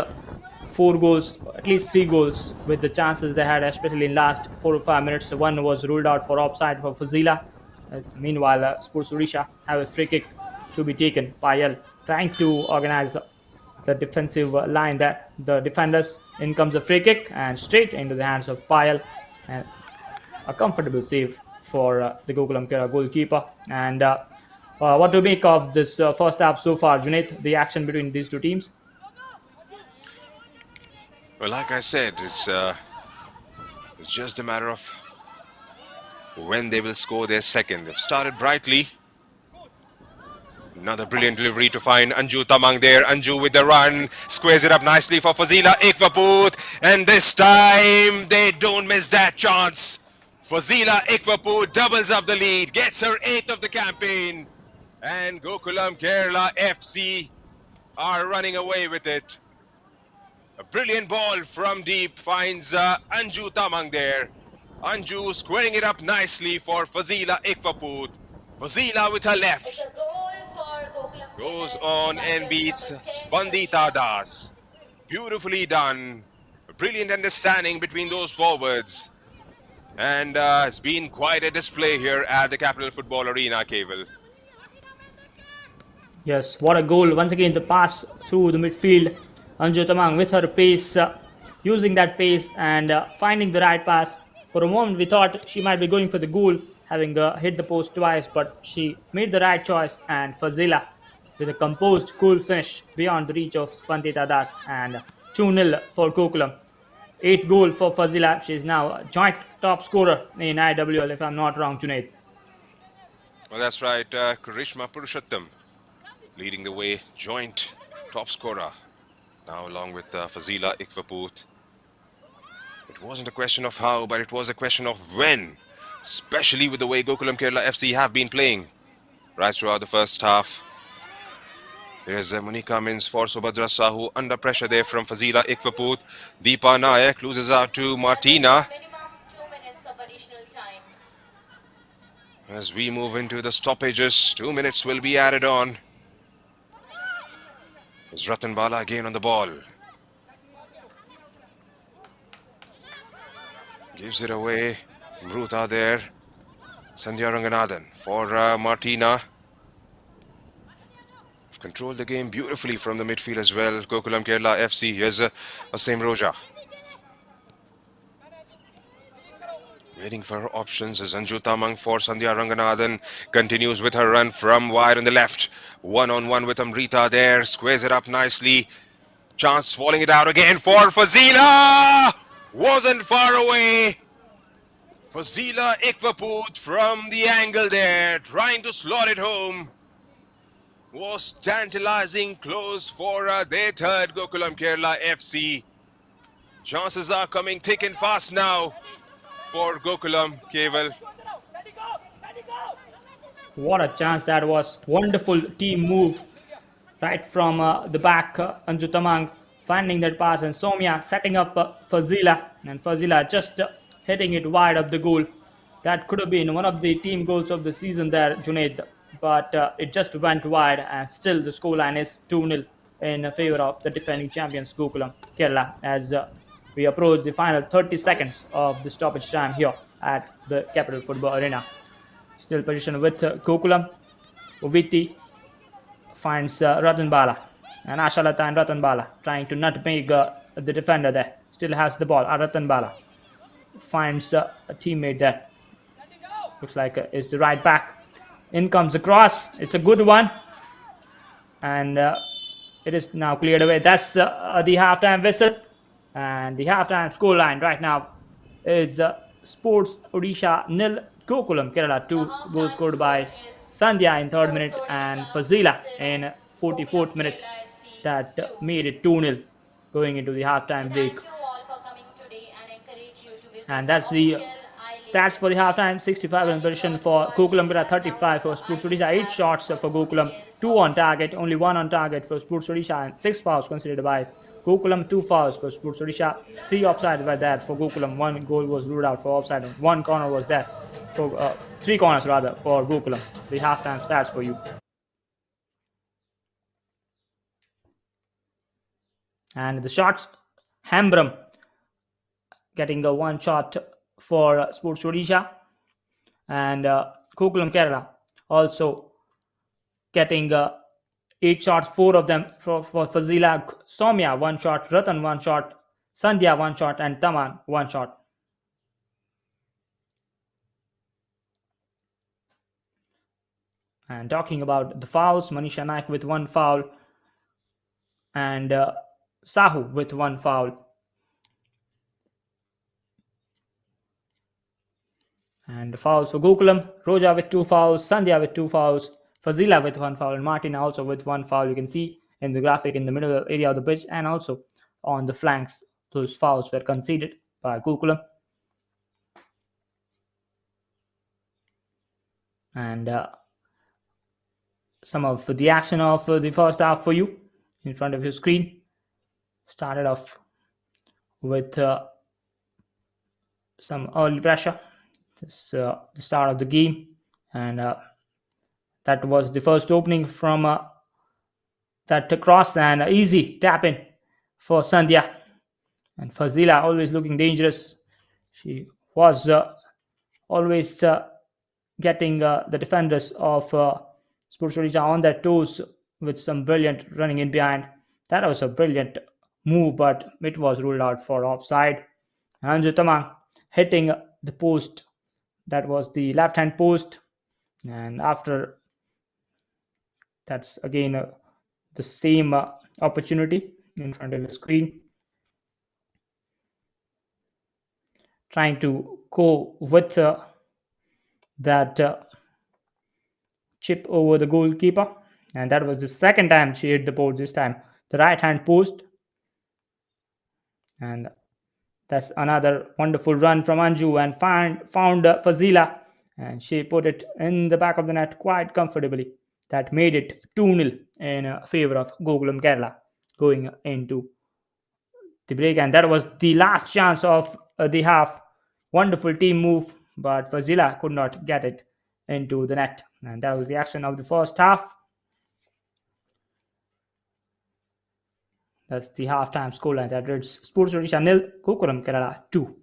4 goals, at least 3 goals, with the chances they had, especially in last 4 or 5 minutes. One was ruled out for offside for Fazila. Meanwhile, Sports Odisha have a free kick to be taken. Payal trying to organize the defensive line there. The defenders, in comes a free kick and straight into the hands of Payal. And a comfortable save for the Gokulam Kerala goalkeeper. And what to make of this first half so far, Junaid, the action between these two teams? Well, like I said, it's just a matter of when they will score their second. They've started brightly. Another brilliant delivery to find Anju Tamang there. Anju with the run, squares it up nicely for Fazila Ikwapoot, and this time they don't miss that chance. Fazila Ikwapoot doubles up the lead, gets her 8th of the campaign, and Gokulam Kerala FC are running away with it. A brilliant ball from deep finds Anju Tamang there. Anju squaring it up nicely for Fazila Ikvaput. Fazila with her left. Goes on and beats Spandita Das. Beautifully done. A brilliant understanding between those forwards. And it's been quite a display here at the Capital Football Arena, Keval. Yes, what a goal. Once again, the pass through the midfield. Anju Tamang with her pace, using that pace and finding the right pass. For a moment, we thought she might be going for the goal, having hit the post twice, but she made the right choice. And Fazila with a composed, cool finish beyond the reach of Spandita Das. And 2-0 for Gokulam. 8 goal for Fazila. She is now a joint top scorer in IWL, if I'm not wrong, Junaid. Well, that's right. Karishma Purushottam leading the way, joint top scorer. Now along with Fazila Ikvaput. It wasn't a question of how, but it was a question of when. Especially with the way Gokulam Kerala FC have been playing right throughout the first half. Here's Monica Mins for Subhadra Sahu under pressure there from Fazila Ikvaput. Deepa Nayak loses out to Martina. As we move into the stoppages, 2 minutes will be added on. It's Ratan Bala again on the ball. Gives it away. Mruta there. Sandhya Ranganathan for Martina. Controlled the game beautifully from the midfield as well. Gokulam Kerala FC. Here's Asim Roja. Waiting for her options as Anju Tamang for Sandhya Ranganathan. Continues with her run from wide on the left. One-on-one with Amrita there. Squares it up nicely. Chance falling it out again for Fazila. Wasn't far away. Fazila Ikvaput from the angle there. Trying to slot it home. Was tantalizing close for their third Gokulam Kerala FC. Chances are coming thick and fast now for Gokulam Keval. What a chance that was. Wonderful team move right from the back. Anju Tamang finding that pass and Somya setting up Fazila, and Fazila just hitting it wide of the goal. That could have been one of the team goals of the season there, Junaid, but it just went wide, and still the scoreline is 2-0 in favor of the defending champions Gokulam Kerala as we approach the final 30 seconds of the stoppage time here at the Capital Football Arena. Still position with Gokulam. Uviti finds Ratan Bala, and Ashalata and Ratan Bala trying to nutmeg the defender there. Still has the ball. Ratan Bala finds a teammate there. Looks like it's the right back. In comes the cross. It's a good one, and it is now cleared away. That's the halftime whistle, and the halftime scoreline right now is Sports Odisha 0, Gokulam Kerala 2. Goals scored by Sandhya in 3rd minute and Fazila in 44th minute. That made it 2-0 going into the halftime break. And that's the stats for the halftime. 65 in position for Gokulam Kerala, 35 for Sports Odisha. 8 shots for Gokulam, 2 on target, only 1 on target for Sports Odisha, and 6 fouls considered by Gokulam, 2 fouls for Sports Odisha. 3 offside were there for Gokulam. 1 goal was ruled out for offside, and 1 corner was there for 3 corners rather for Gokulam. The halftime stats for you. And the shots, Hambram getting a 1 shot for Sports Odisha, and Gokulam Kerala also getting 8 shots, 4 of them for Fazila. Somya 1 shot, Ratan 1 shot, Sandhya 1 shot, and Taman 1 shot. And talking about the fouls, Manisha Naik with 1 foul, and Sahu with 1 foul. And the fouls for Gokulam, Roja with 2 fouls, Sandhya with 2 fouls, Fazila with 1 foul, and Martina also with 1 foul. You can see in the graphic in the middle area of the pitch, and also on the flanks, those fouls were conceded by Gokulam. And some of the action of the first half for you in front of your screen. Started off with some early pressure. This the start of the game, and that was the first opening from that cross and easy tap in for Sandhya. And Fazila always looking dangerous. She was always getting the defenders of Sports Odisha on their toes with some brilliant running in behind. That was a brilliant move, but it was ruled out for offside. Anju Tamang hitting the post. That was the left hand post. And after that's again the same opportunity in front of the screen, trying to go with that chip over the goalkeeper. And that was the second time she hit the post, this time the right hand post. And that's another wonderful run from Anju and found Fazila. And she put it in the back of the net quite comfortably. That made it 2-0 in favor of Gokulam Kerala going into the break. And that was the last chance of the half. Wonderful team move, but Fazila could not get it into the net. And that was the action of the first half. That's the halftime scoreline. That reads Sports Odisha 0, Gokulam Kerala 2.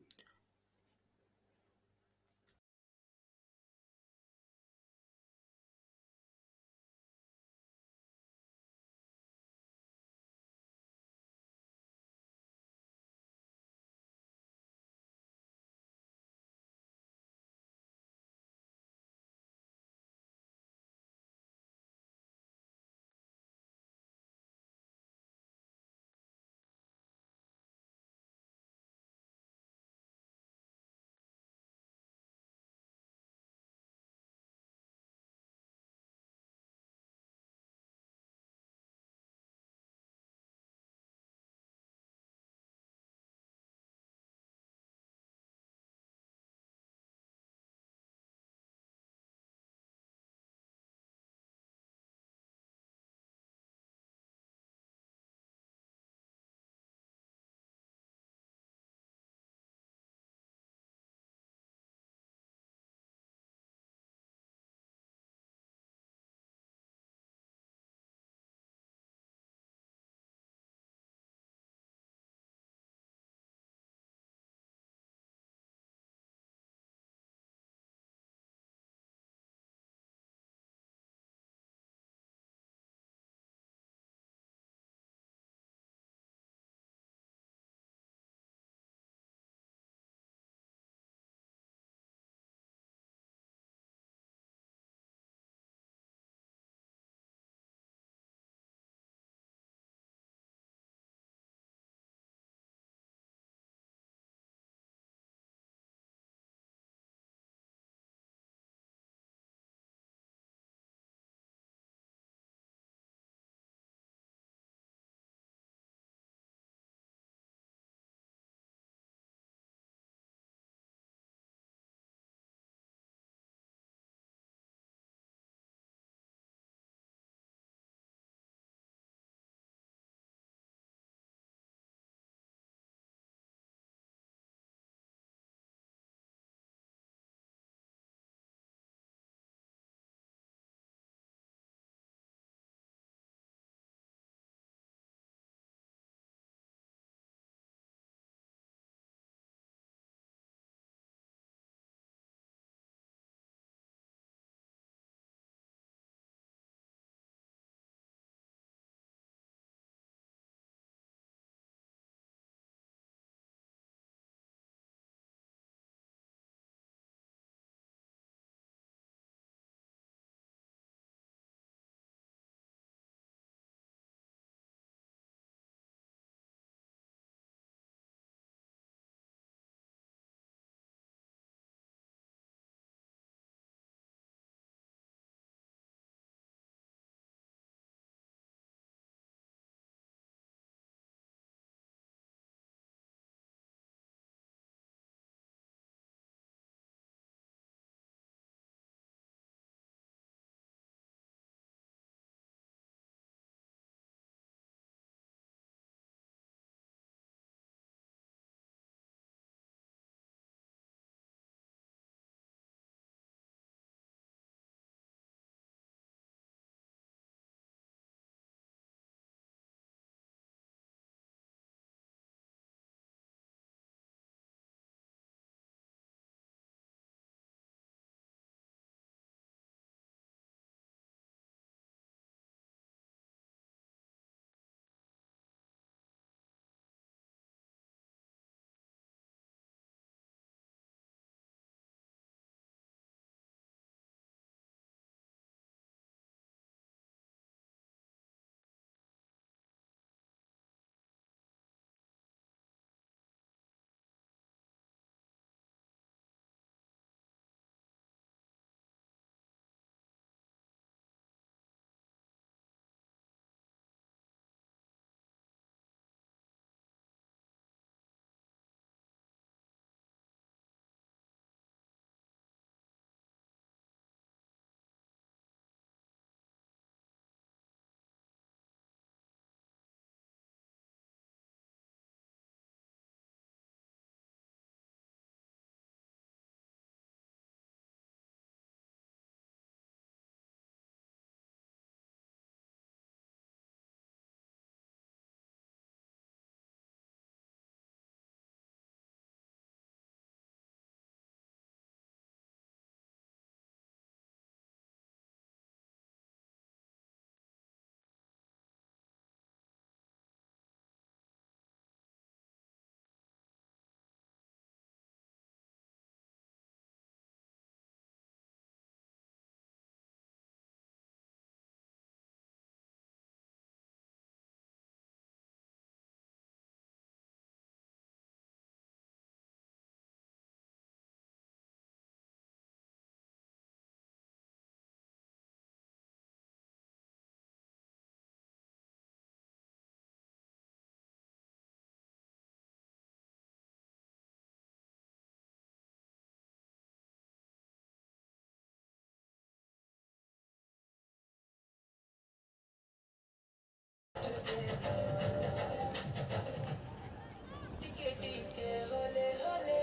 ଟିକେ ଟିକେ ହଲେ ହଲେ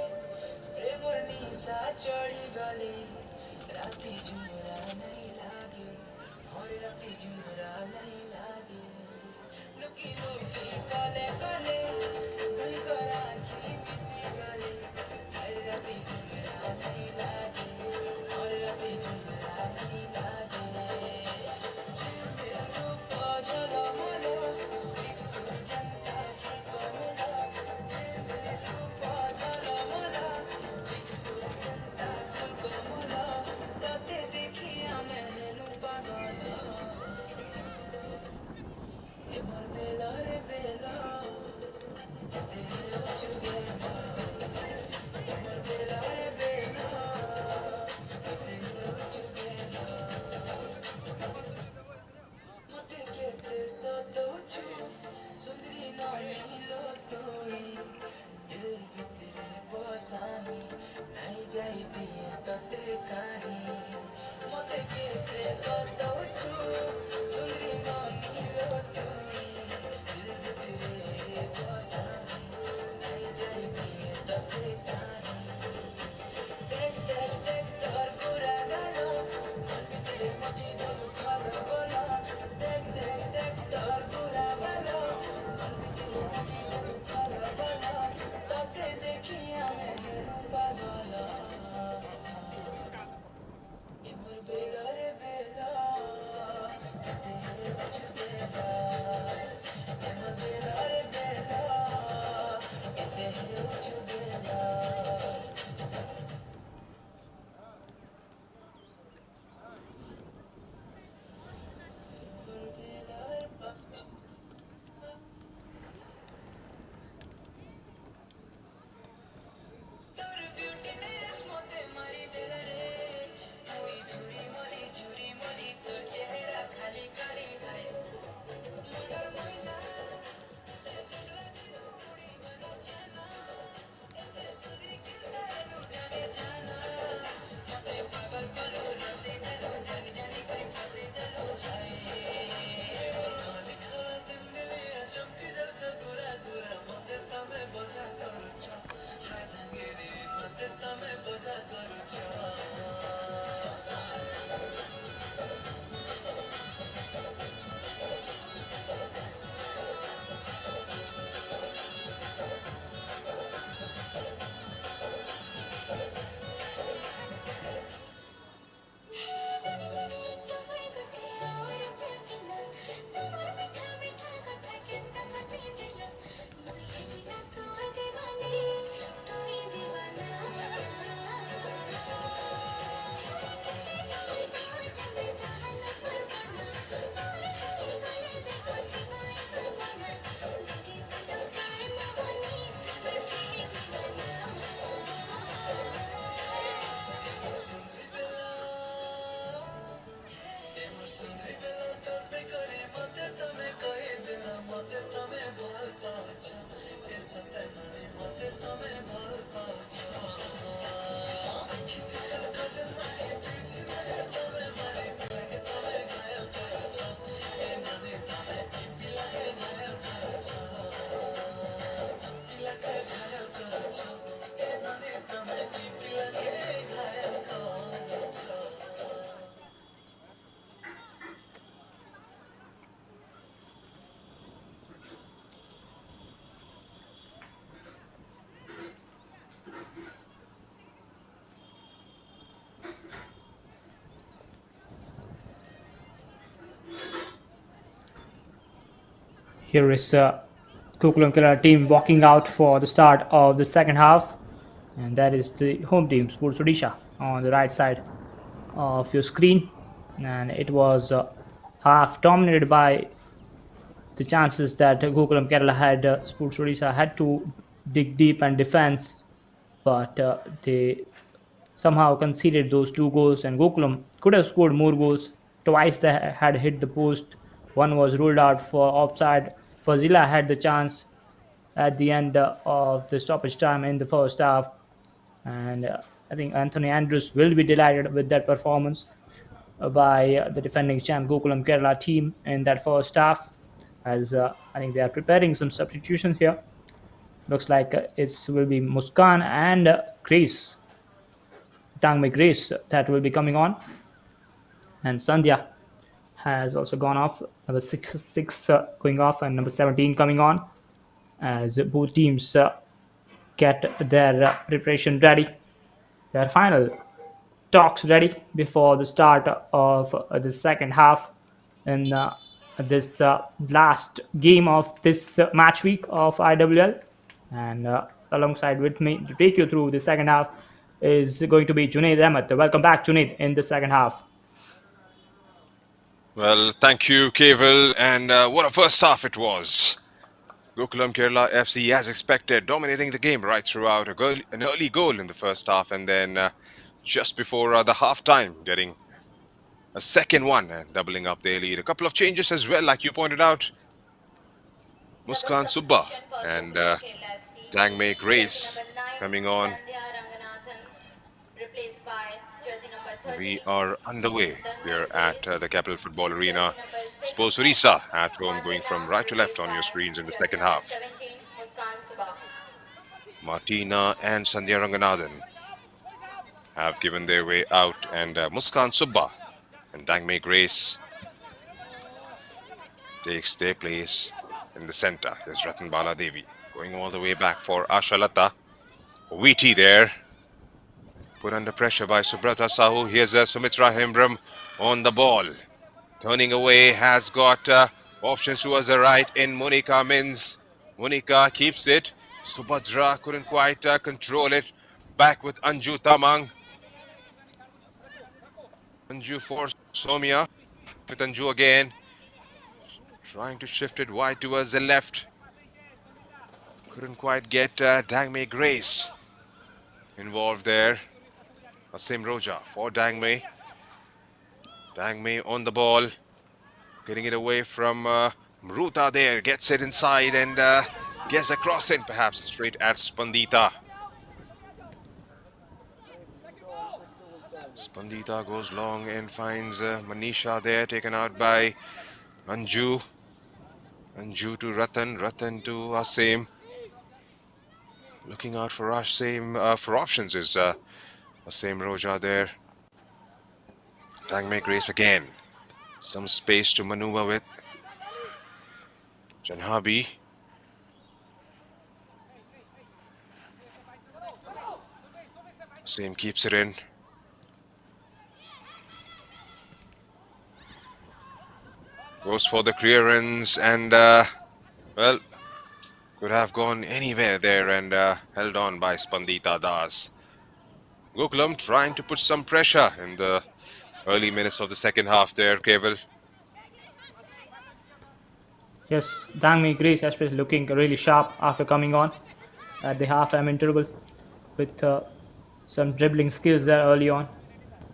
ପ୍ରେମର ନିଶା ଚଢ଼ିଗଲେ ରାତି ଝୁମରା नहीं लागे और राति झुमरा नहीं लागे लुकी लुकी कले कले दुई गरा की मिसी गले हर राति झुमरा नहीं लागे और राति झुमरा नहीं लागे रूप झलो मलो दिक्सु जनता की कमला रूप झलो मलो दिक्सु जनता की कमला तते देखिया महनु पागल एमर बेला रे बेला तेरे चुगेला एमर बेला रे बेला तेरे चुगेला मते केते सतोछु सुंदरी नामी लोतोई दिल भितरे बसानी नहीं जाई दिए तते काहे मते केते सतोछु सुंदरी नामी लोतोई दिल भितरे बसानी नहीं जाई दिए तते काहे देख देख देख तोर पूरा गालो मन भितरे मची दम खबर बोला देख देख देख तोर पूरा गालो मन भितरे मची दम खबर बोला तते देखिया मैं पागल एमर बेला रे बेला तेरे चुगेला एमर बेला रे बेला तेरे चुगेला तोर ब्यूटीनेस मोते मारी देला रे मुई झुरी मोली तोर चेहरा खाली खाली है मुनर मोइना ते देखला दिनो मुड़ी बना जाना एते सुंदरी किंदा नु जाने जाना मते पागल करो रसे देलो जानी जानी करी फसे देलो हाय खाली खाला दिन मिले चमकी जाऊ गोरा गोरा मते तमे बजा करूछ हाय धंगेरी मते तमे बजा करूछ जानी जानी तुम्हें गुटे और सकिला तुम्हार मीठा मीठा कथा केंता फसी दिला मुई हेली ना तोर दीवानी तू ही दीवाना जमे कहाना पर बना और हेली गले देखो दीवाई सुना लगे तो काय ना बनी तुम्हें प्रेम बना एमर सुंदरी बेला तोर पे करे मते तमे कहे देला मते तमे भल पाछ केस तते नानी मते तमे भल पाछ किते कर खजन मारी तिरछी नजर तमे मारी लगे तमे घायल करछ ए नानी तमे की लगे घायल करछ की लगे घायल करछ ए नानी तमे की लगे घायल करछ Here is Gokulam Kerala team walking out for the start of the second half, and that is the home team, Sports Odisha, on the right side of your screen. And it was half dominated by the chances that Gokulam Kerala had. Sports Odisha had to dig deep and defense, but they somehow conceded those two goals, and Gokulam could have scored more goals. Twice they had hit the post. One was ruled out for offside. Fazila had the chance at the end of the stoppage time in the first half, and I think Anthony Andrews will be delighted with that performance by the defending champ Gokulam Kerala team in that first half. as I think they are preparing some substitutions here. Looks like it will be Muskan and Grace, Tangmei Grace, that will be coming on, and Sandhya has also gone off. Number six going off, and number 17 coming on, as both teams get their preparation ready, their final talks ready before the start of the second half in this last game of this match week of IWL. And alongside with me to take you through the second half is going to be Junaid Ahmed. Welcome back, Junaid, in the second half. Well, thank you, Keval, and what a first half it was. Gokulam Kerala FC, as expected, dominating the game right throughout. An early goal in the first half, and then just before the half time, getting a second one and doubling up their lead. A couple of changes as well, like you pointed out. Double Muskan Subba substitution for and Gokulam Kerala FC. Dangmei Jersey Grace number 9, coming on. Sandhya Ranganathan, replaced by jersey number We 13, are underway here Tanmay at Grace. the Capital Football Jersey Arena. number 6, Sports Odisha at home, going from Martina, right to left replaced on your by screens in the jersey second number half. 17, Muskan Subha. Martina and Sandhya Ranganathan have given their way out, and Muskan Subba and Dangmei Grace takes their place in the center. There's Ratan Bala Devi going all the way back for Ashalata. Wheaty there, put under pressure by Subrata Sahu. Here's Sumitra Hembram on the ball. Turning away, has got options towards the right in Monica Mins. Monica keeps it. Subhadra couldn't quite control it. Back with Anju Tamang. Anju for Somia. With Anju again. Trying to shift it wide towards the left. Couldn't quite get Dangmei Grace involved there. Asim Roja for Dangmei. Dangmei on the ball. Getting it away from Mruta there. Gets it inside and gets a cross in perhaps straight at Spandita. Spandita goes long and finds Manisha there, taken out by Anju. Anju to Ratan, Ratan to Asim. Looking out for Asim for options is Asim Roja there. Dangmei Grace again. Some space to maneuver with. Janhabi. Asim keeps it in. Goes for the clearance and, well, could have gone anywhere there and held on by Spandita Das. Gokulam trying to put some pressure in the early minutes of the second half there, Keval. Yes, Dangmei Grace especially looking really sharp after coming on at the halftime interval with some dribbling skills there early on.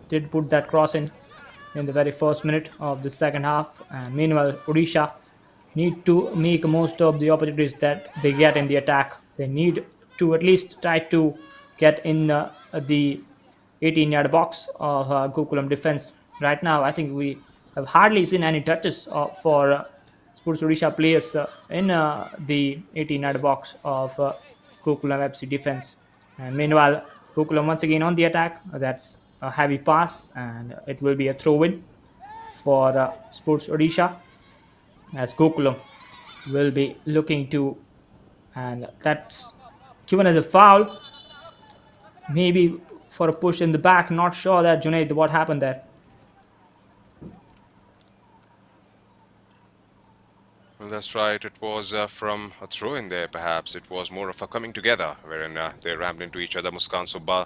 Did put that cross in the very first minute of the second half. And meanwhile, Odisha need to make most of the opportunities that they get in the attack. They need to at least try to get in the 18-yard box of Gokulam defense. Right now, I think we have hardly seen any touches for Sports Odisha players in the 18-yard box of Gokulam FC defense. And meanwhile, Gokulam once again on the attack. That's a heavy pass, and it will be a throw-in for Sports Odisha, as Gokulam will be looking to, and that's given as a foul, maybe for a push in the back. Not sure that Junaid what happened there. Well, that's right. It was from a throw in there, perhaps. It was more of a coming together, wherein they rammed into each other. Muskan Subba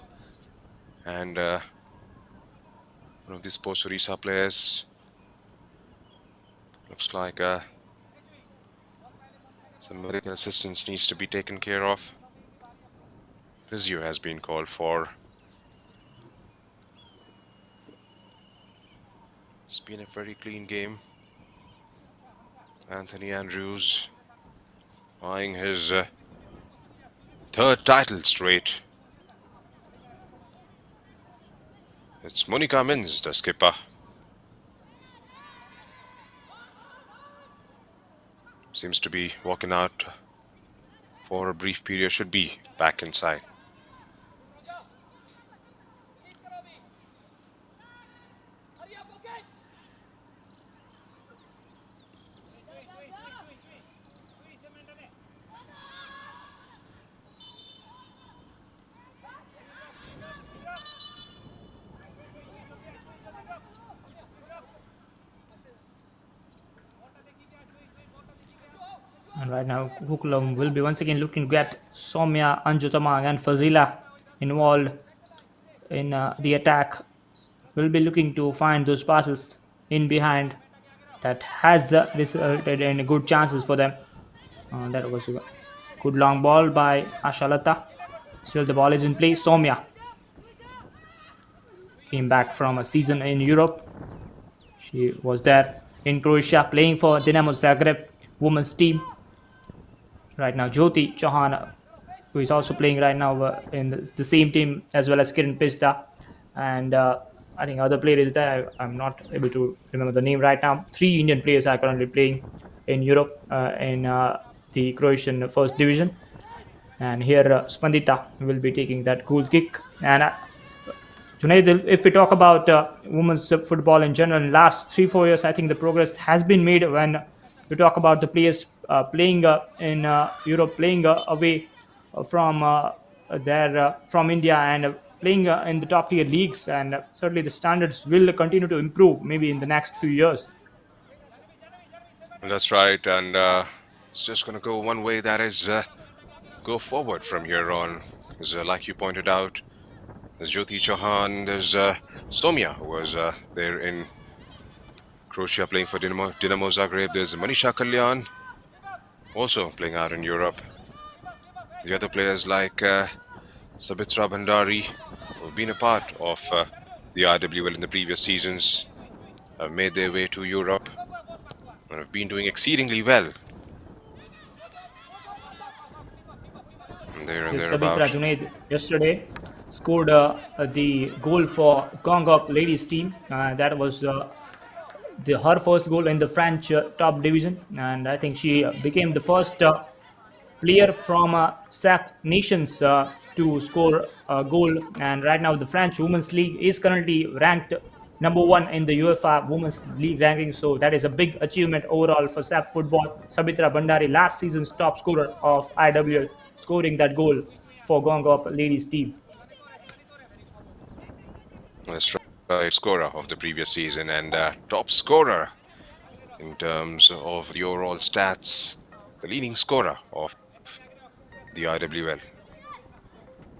and one of the Sports Orissa players. Looks like some medical assistance needs to be taken care of. Physio has been called for. It's been a very clean game. Anthony Andrews eyeing his third title straight. It's Monica Mins, the skipper. seems to be walking out for a brief period, should be back inside. And right now, Gokulam will be once again looking to get Soumya, Anjutamang, and Fazila involved in the attack. Will be looking to find those passes in behind that has resulted in good chances for them. That was a good long ball by Ashalata. Still, the ball is in play. Soumya came back from a season in Europe. She was there in Croatia playing for Dinamo Zagreb women's team. Right now, Jyoti Chauhan, who is also playing right now in the same team as well as Kiran Pista, and I think other players there. I'm not able to remember the name right now. 3 Indian players are currently playing in Europe in the Croatian first division. And here Spandita will be taking that goal kick. And Junaid, if we talk about women's football in general, in the last 3-4 years, I think the progress has been made when you talk about the players playing in Europe, playing away from from India and playing in the top tier leagues, and certainly the standards will continue to improve maybe in the next few years. That's right, and it's just going to go one way, that is go forward from here on. Because, like you pointed out, there's Jyoti Chauhan, there's Soumya, who was there in Croatia playing for Dinamo Zagreb. There's Manisha Kalyan, also playing out in Europe. The other players like Sabitra Bhandari, who've been a part of the IWL in the previous seasons, have made their way to Europe and have been doing exceedingly well. And there and Yes, Sabitra thereabout. Junaid yesterday scored the goal for Gongop ladies team. That was her first goal in the French top division, and I think she became the first player from SAF nations to score a goal. And right now, the French Women's League is currently ranked number 1 in the UEFA Women's League ranking. So that is a big achievement overall for SAF football. Sabitra Bandari, last season's top scorer of IWL, scoring that goal for Gongop ladies team. That's right, scorer of the previous season and top scorer in terms of the overall stats, the leading scorer of the IWL,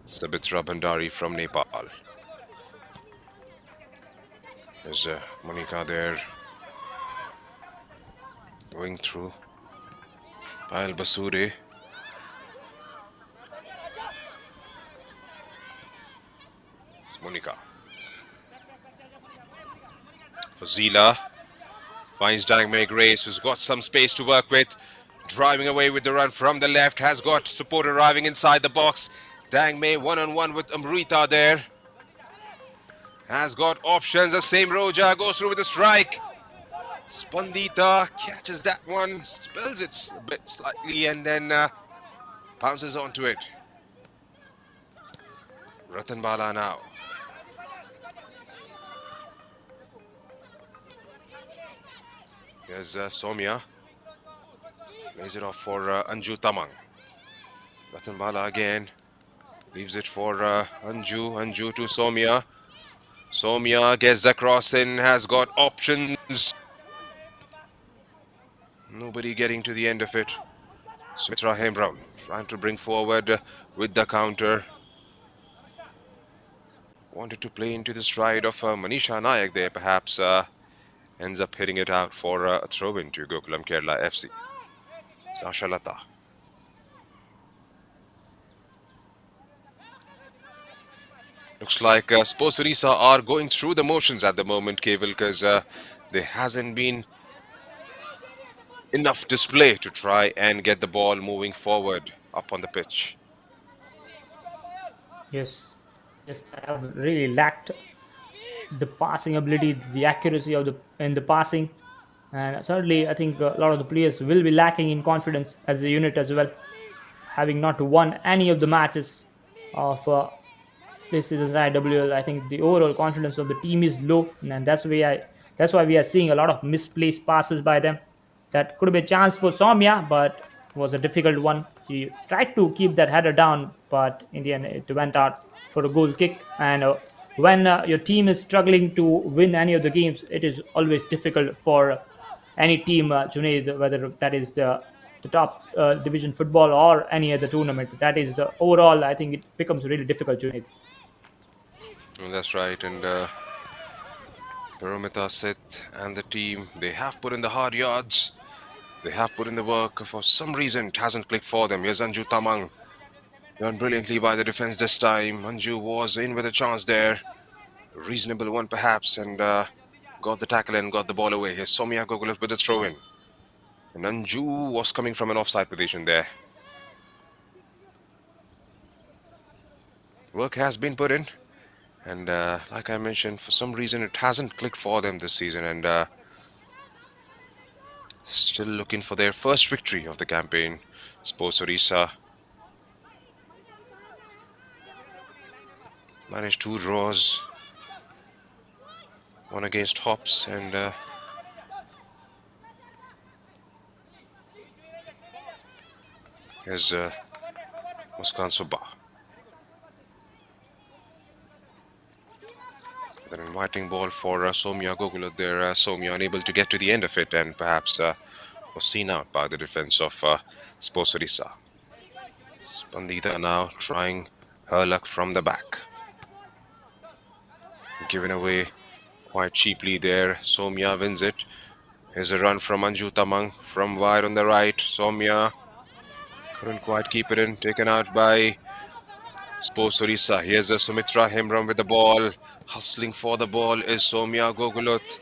Sabitra Bhandari from Nepal. There's Monica there going through. Payal Basure. It's Monica. Fazila finds Dangmei Grace, who's got some space to work with. Driving away with the run from the left, has got support arriving inside the box. Dangmei one-on-one with Amrita there. Has got options. The same Roja goes through with a strike. Spandita catches that one, spills it a bit slightly, and then bounces onto it. Ratan Bala now. Here's Soumya. Lays it off for Anju Tamang. Ratan Bala again. Leaves it for Anju. Anju to Soumya. Soumya gets the cross in, has got options. Nobody getting to the end of it. Sumitra Hembram trying to bring forward with the counter. Wanted to play into the stride of Manisha Nayak there, perhaps. Ends up hitting it out for a throw-in to Gokulam Kerala FC. Sasha Lata. Looks like Sports Odisha are going through the motions at the moment, Keval, because there hasn't been enough display to try and get the ball moving forward up on the pitch. Yes, yes, I have really lacked the passing ability, the accuracy of the passing. And certainly, I think a lot of the players will be lacking in confidence as a unit as well, having not won any of the matches of this season's IWL. I think the overall confidence of the team is low, and that's why we are seeing a lot of misplaced passes by them. That could be a chance for Soumya, but was a difficult one. She tried to keep that header down, but in the end, it went out for a goal kick. And when your team is struggling to win any of the games, it is always difficult for any team, Junaid, whether that is the top division football or any other tournament. That is overall, I think it becomes really difficult, Junaid. Well, that's right. And Paramita Seth and the team, they have put in the hard yards. They have put in the work. For some reason, it hasn't clicked for them. Here's Anju Tamang. Done brilliantly by the defense this time. Anju was in with a chance there. A reasonable one, perhaps, and got the tackle and got the ball away. Here's Soumya Gokulam with the throw in. And Anju was coming from an offside position there. Work has been put in. And like I mentioned, for some reason, it hasn't clicked for them this season. And still looking for their first victory of the campaign. Sports Odisha managed two draws, one against Hops and is Muskan Subba. With an inviting ball for Soumya Gogula there. Soumya unable to get to the end of it and perhaps was seen out by the defense of Sports Odisha. Spandita now trying her luck from the back. Given away quite cheaply there. Soumya wins it. Here's a run from Anju Tamang from wide on the right. Soumya couldn't quite keep it in. Taken out by Sports Orissa. Here's a Sumitra Hemram with the ball. Hustling for the ball is Soumya Gogulut.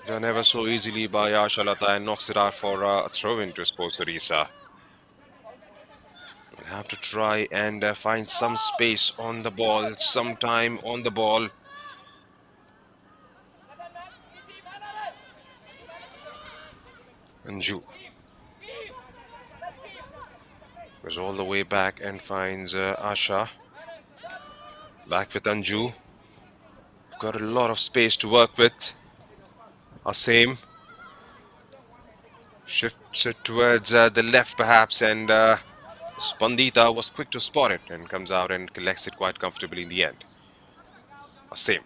Done ever so easily by Ashalata and knocks it out for a throw into Sports Orissa. They'll have to try and find some space on the ball, some time on the ball. Anju goes all the way back and finds Asha. Back with Anju. We've got a lot of space to work with. Same. Shifts it towards the left perhaps, and Spandita was quick to spot it and comes out and collects it quite comfortably in the end. Same.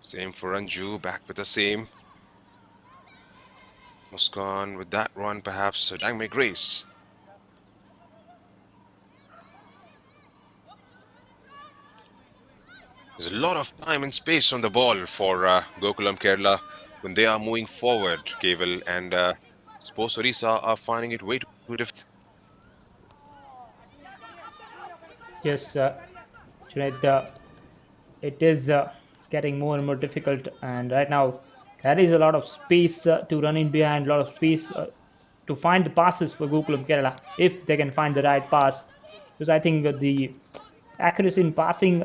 Same for Anju, back with the same. Muskan with that run, perhaps Dangme Grace. There's a lot of time and space on the ball for Gokulam Kerala when they are moving forward, Keval, and Sports Orissa are finding it way too difficult. Yes, Junaid, it is getting more and more difficult, and right now there is a lot of space to run in behind, a lot of space to find the passes for Gokulam Kerala if they can find the right pass. Because I think that the accuracy in passing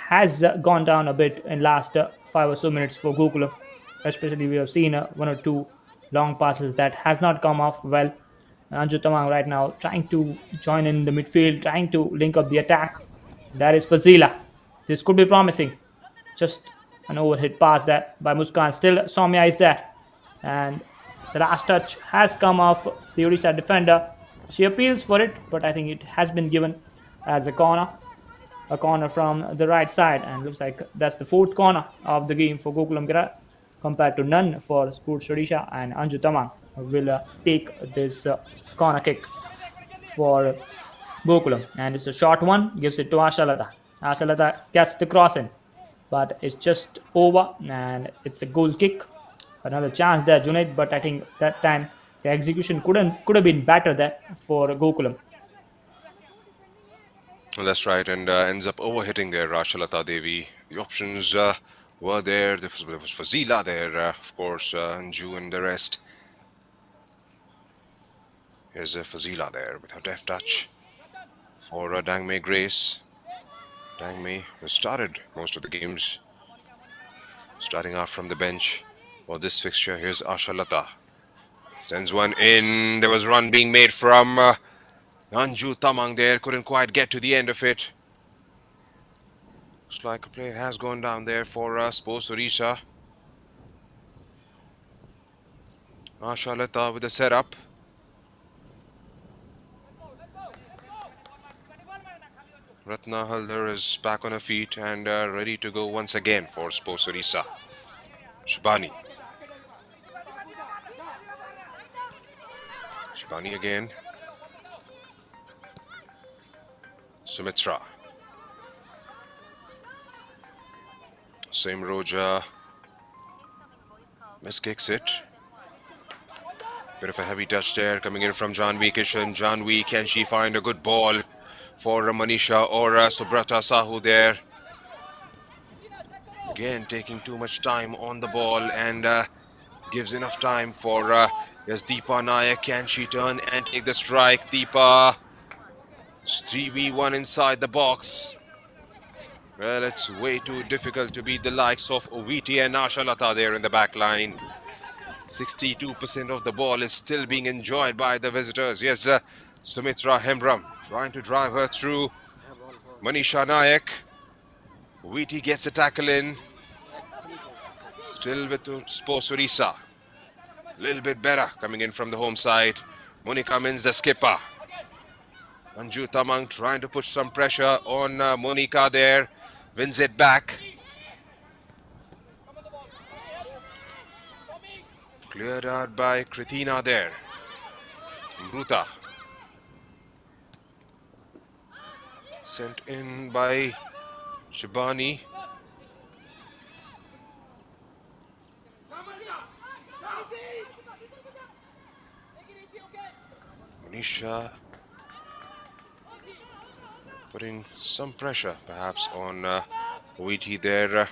has gone down a bit in last 5 or so minutes for Gokulam. Especially we have seen one or two long passes that has not come off well. Anju Tamang right now trying to join in the midfield, trying to link up the attack. That is Fazila. This could be promising. Just an overhit pass there by Muskan. Still, Soumya is there. And the last touch has come off the Odisha defender. She appeals for it, but I think it has been given as a corner. A corner from the right side. And looks like that's the fourth corner of the game for Gokulam Kerala compared to none for Sports Odisha. And Anju Tamang will take this corner kick for Gokulam. And it's a short one, gives it to Ashalata. Ashalata gets the cross in, but it's just over, and it's a goal kick. Another chance there, Junaid, but I think that time the execution could have been better there for Gokulam. Well, that's right, and ends up overhitting there, Rashalata Devi. The options were there. There was Fazila there, of course, Anju and the rest. Here's Fazila there with her deft touch for Dangme Grace. Dang Mei, who started most of the games, starting off from the bench for this fixture. Here's Ashalata. Sends one in. There was a run being made from Anju Tamang there. Couldn't quite get to the end of it. Looks like a play has gone down there for Sports Odisha. Ashalata with the setup. Ratna Haldar is back on her feet and ready to go once again for Sports Odisha. Shibani. Shibani again. Sumitra. Same Roja. Miskicks it. Bit of a heavy touch there coming in from Janvi Kishan. Janvi, can she find a good ball for Manisha or Subrata Sahu there? Again, taking too much time on the ball and gives enough time for yes, Deepa Nayak. Can she turn and take the strike? Deepa. It's 3v1 inside the box. Well, it's way too difficult to beat the likes of Oviti and Ashalata there in the back line. 62% of the ball is still being enjoyed by the visitors. Yes, Sumitra Hembram trying to drive her through. Manisha Nayak. Oviti gets a tackle in. Still with Sports Odisha. A little bit better coming in from the home side. Monica Mins, the skipper. Anju Tamang trying to put some pressure on Monica there. Wins it back. Cleared out by Kritina there. Mruta. Sent in by Shibani. Manisha putting some pressure perhaps on Oviti there.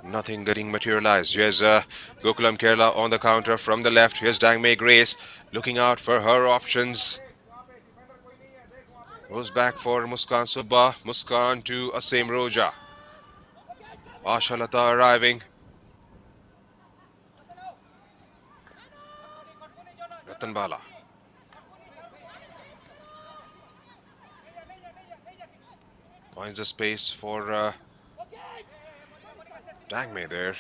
Nothing getting materialized. Here's Gokulam Kerala on the counter from the left. Here's Dangmei Grace looking out for her options. Goes back for Muskan Subba. Muskan to Asem Roja. Ashalata arriving. Ratan Bala. Finds the space for Dangmei there.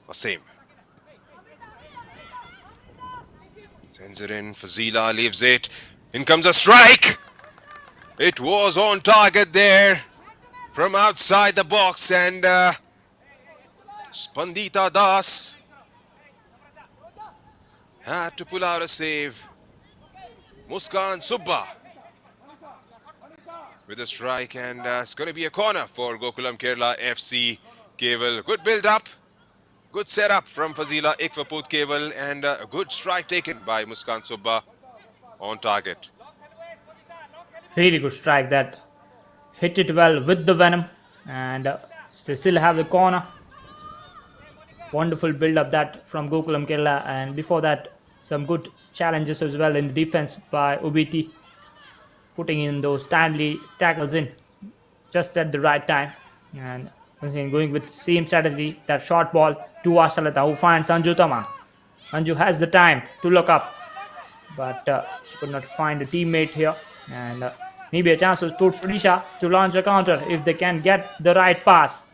Asem. Sends it in. Fazila leaves it. In comes a strike. It was on target there from outside the box, and Spandita Das had to pull out a save. Muskan Subba with a strike, and it's going to be a corner for Gokulam Kerala FC. Keval, good build up, good setup from Fazila Ikvaput Keval, and a good strike taken by Muskan Subba on target. Really good strike that hit it well with the venom, and they still have the corner. Wonderful build up that from Gokulam Kerala, and before that some good challenges as well in the defense by Obiti, putting in those timely tackles in just at the right time, and going with same strategy, that short ball to Ashalata, who finds Anju Tama. Anju has the time to look up, but she could not find a teammate here, and maybe a chance for Sports Odisha to launch a counter if they can get the right pass.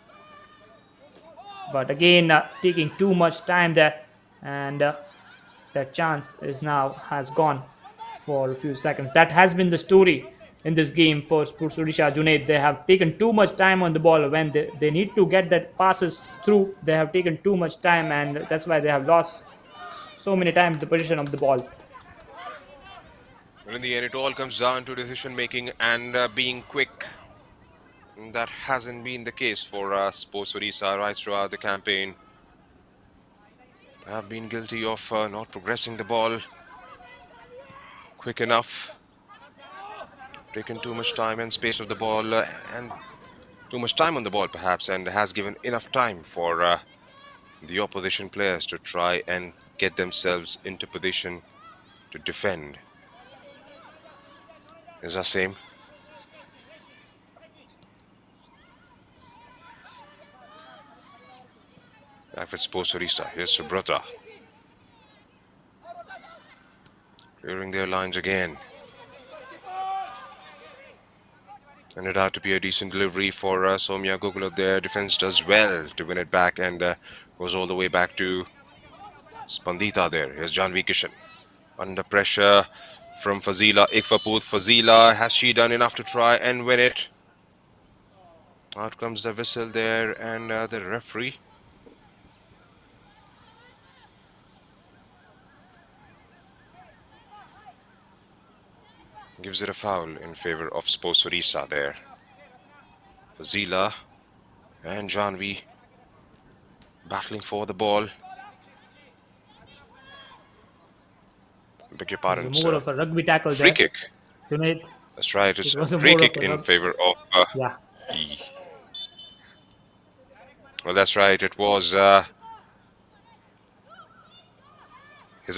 But again, taking too much time there, and that chance has gone for a few seconds. That has been the story in this game for Sports Odisha. Junaid, they have taken too much time on the ball when they need to get that passes through. They have taken too much time, and that's why they have lost so many times the position of the ball. Well, in the end, it all comes down to decision making and being quick. And that hasn't been the case for Sports Odisha right throughout the campaign. Have been guilty of not progressing the ball quick enough. Taken too much time and space of the ball and too much time on the ball perhaps, and has given enough time for the opposition players to try and get themselves into position to defend. Is that same? with Sports Odisha. Here's Subrata. Clearing their lines again. And it had to be a decent delivery for Somya Gokulam. Their defense does well to win it back and goes all the way back to Spandita there. Here's Janvi Kishan. Under pressure from Fazila Ikvaput. Fazila, has she done enough to try and win it? Out comes the whistle there and the referee. Gives it a foul in favor of Sports Odisha there. Fazila and Janvi battling for the ball. Beg your pardon, More of a rugby tackle free there. kick. Junaid. That's right, it's It a was a free more of kick a in rug- favor of Yeah. E. Well, that's right, it was. Here's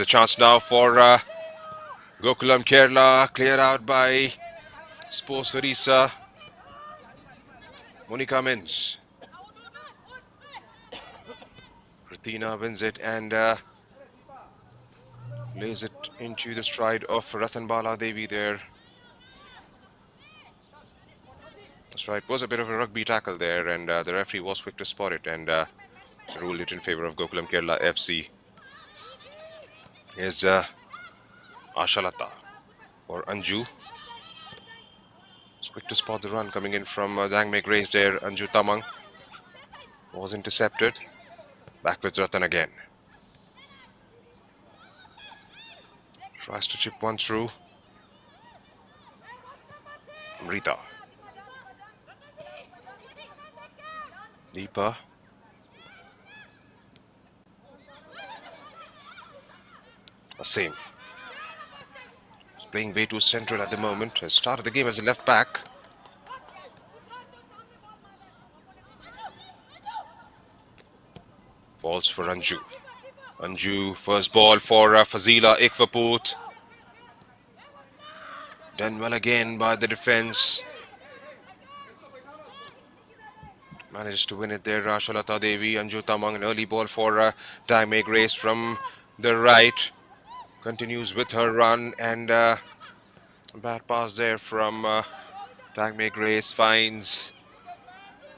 a chance now for Gokulam Kerala, cleared out by Sports Odisha. Monica Mins. Ratina wins it and lays it into the stride of Ratan Bala Devi there. That's right, it was a bit of a rugby tackle there and the referee was quick to spot it and ruled it in favor of Gokulam Kerala FC. Here's Ashalata or Anju. It's quick to spot the run coming in from Dangme Grace there. Anju Tamang was intercepted. Back with Ratan again. Tries to chip one through. Rita. Deepa. Same. He's playing way too central at the moment. Has started the game as a left back. Falls for Anju. Anju, first ball for Fazila Ikvaput. Done well again by the defense. Manages to win it there, Shalata Devi. Anju Tamang, an early ball for Daime Grace from the right. Continues with her run and a bad pass there from Daime Grace. Finds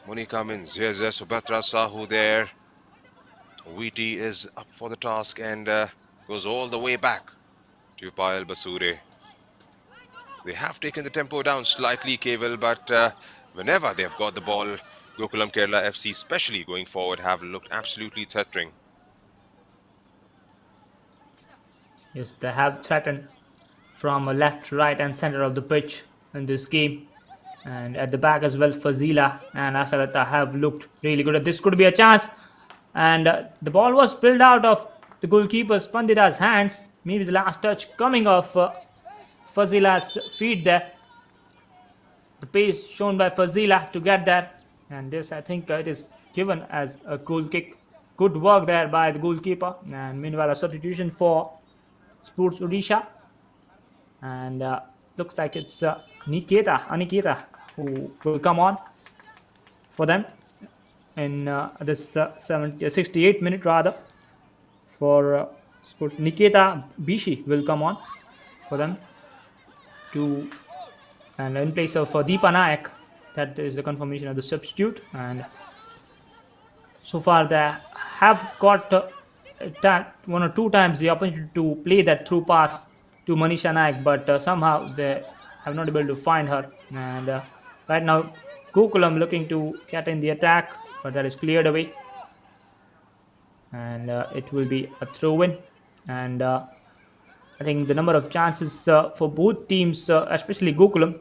Monica Mins. Here's Subhatra Sahu there. Wheaty is up for the task and goes all the way back to Payal Basure. They have taken the tempo down slightly, Keval, but whenever they've got the ball, Gokulam Kerala FC, especially going forward, have looked absolutely threatening. Yes, they have threatened from left, right, and center of the pitch in this game. And at the back as well, Fazila and Asalata have looked really good. This could be a chance. And the ball was spilled out of the goalkeeper Spandita's hands. Maybe the last touch coming off Fazila's feet there. The pace shown by Fazila to get there. And this, I think, it is given as a goal kick. Good work there by the goalkeeper. And meanwhile, a substitution for Sports Odisha. And looks like it's Aniketa, who will come on for them in this 68th minute rather. For Sports, Niketa Bishi will come on for them to, and in place of Deepa Nayak. That is the confirmation of the substitute. And so far they have got one or two times the opportunity to play that through pass to Manisha Nayak, but somehow they have not been able to find her. And right now Gokulam looking to get in the attack, but that is cleared away. And it will be a throw-in. And I think the number of chances for both teams, especially Gokulam,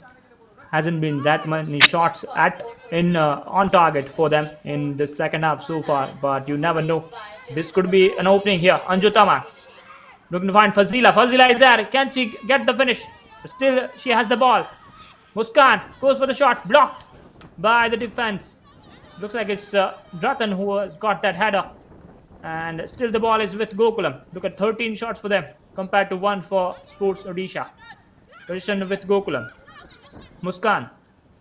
hasn't been that many shots on target for them in the second half so far. But you never know. This could be an opening here. Anju Tamang looking to find Fazila. Fazila is there. Can she get the finish? Still, she has the ball. Muskan goes for the shot. Blocked by the defense. Looks like it's Ratan who has got that header. And still the ball is with Gokulam. Look at 13 shots for them compared to 1 for Sports Odisha. Position with Gokulam. Muskan,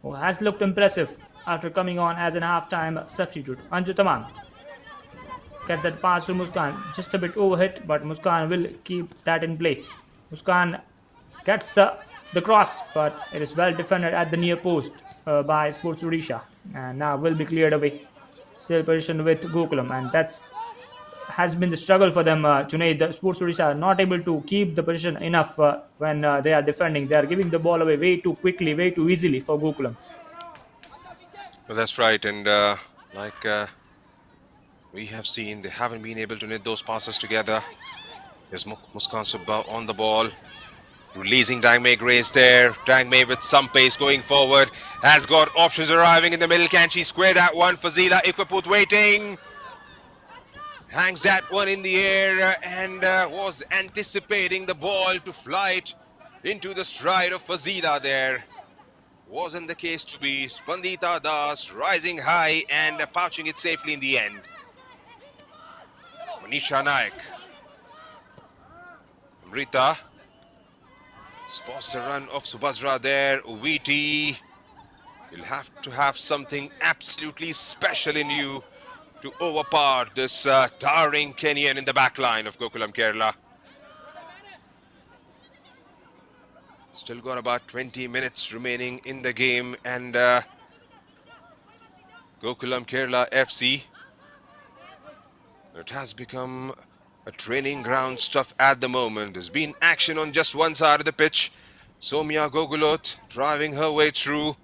who has looked impressive after coming on as an half-time substitute. Anju Tamang. get that pass to Muskan. Just a bit overhit, but Muskan will keep that in play. Muskan gets the cross, but it is well defended at the near post by Sports Odisha, and now will be cleared away. Still positioned with Gokulam, and that's has been the struggle for them. Junaid, the Sports Odisha are not able to keep the position enough when they are defending. They are giving the ball away way too quickly, way too easily for Gokulam. Well, that's right. And like we have seen, they haven't been able to knit those passes together. There's Muskan Subba on the ball. Releasing Dangmei Grace there. Dangmei with some pace going forward. Has got options arriving in the middle. Can she square that one? Fazila Ikwaput waiting. Hangs that one in the air and was anticipating the ball to flight into the stride of Fazila there. Wasn't the case to be. Spandita Das rising high and pouching it safely in the end. Manisha Naik. Amrita spots the run of Subhadra there. Uviti. You'll have to have something absolutely special in you to overpower this towering Kenyan in the back line of Gokulam Kerala. Still got about 20 minutes remaining in the game, and Gokulam Kerala FC, it has become a training ground stuff at the moment. There's been action on just one side of the pitch. Somya Gogulot driving her way through.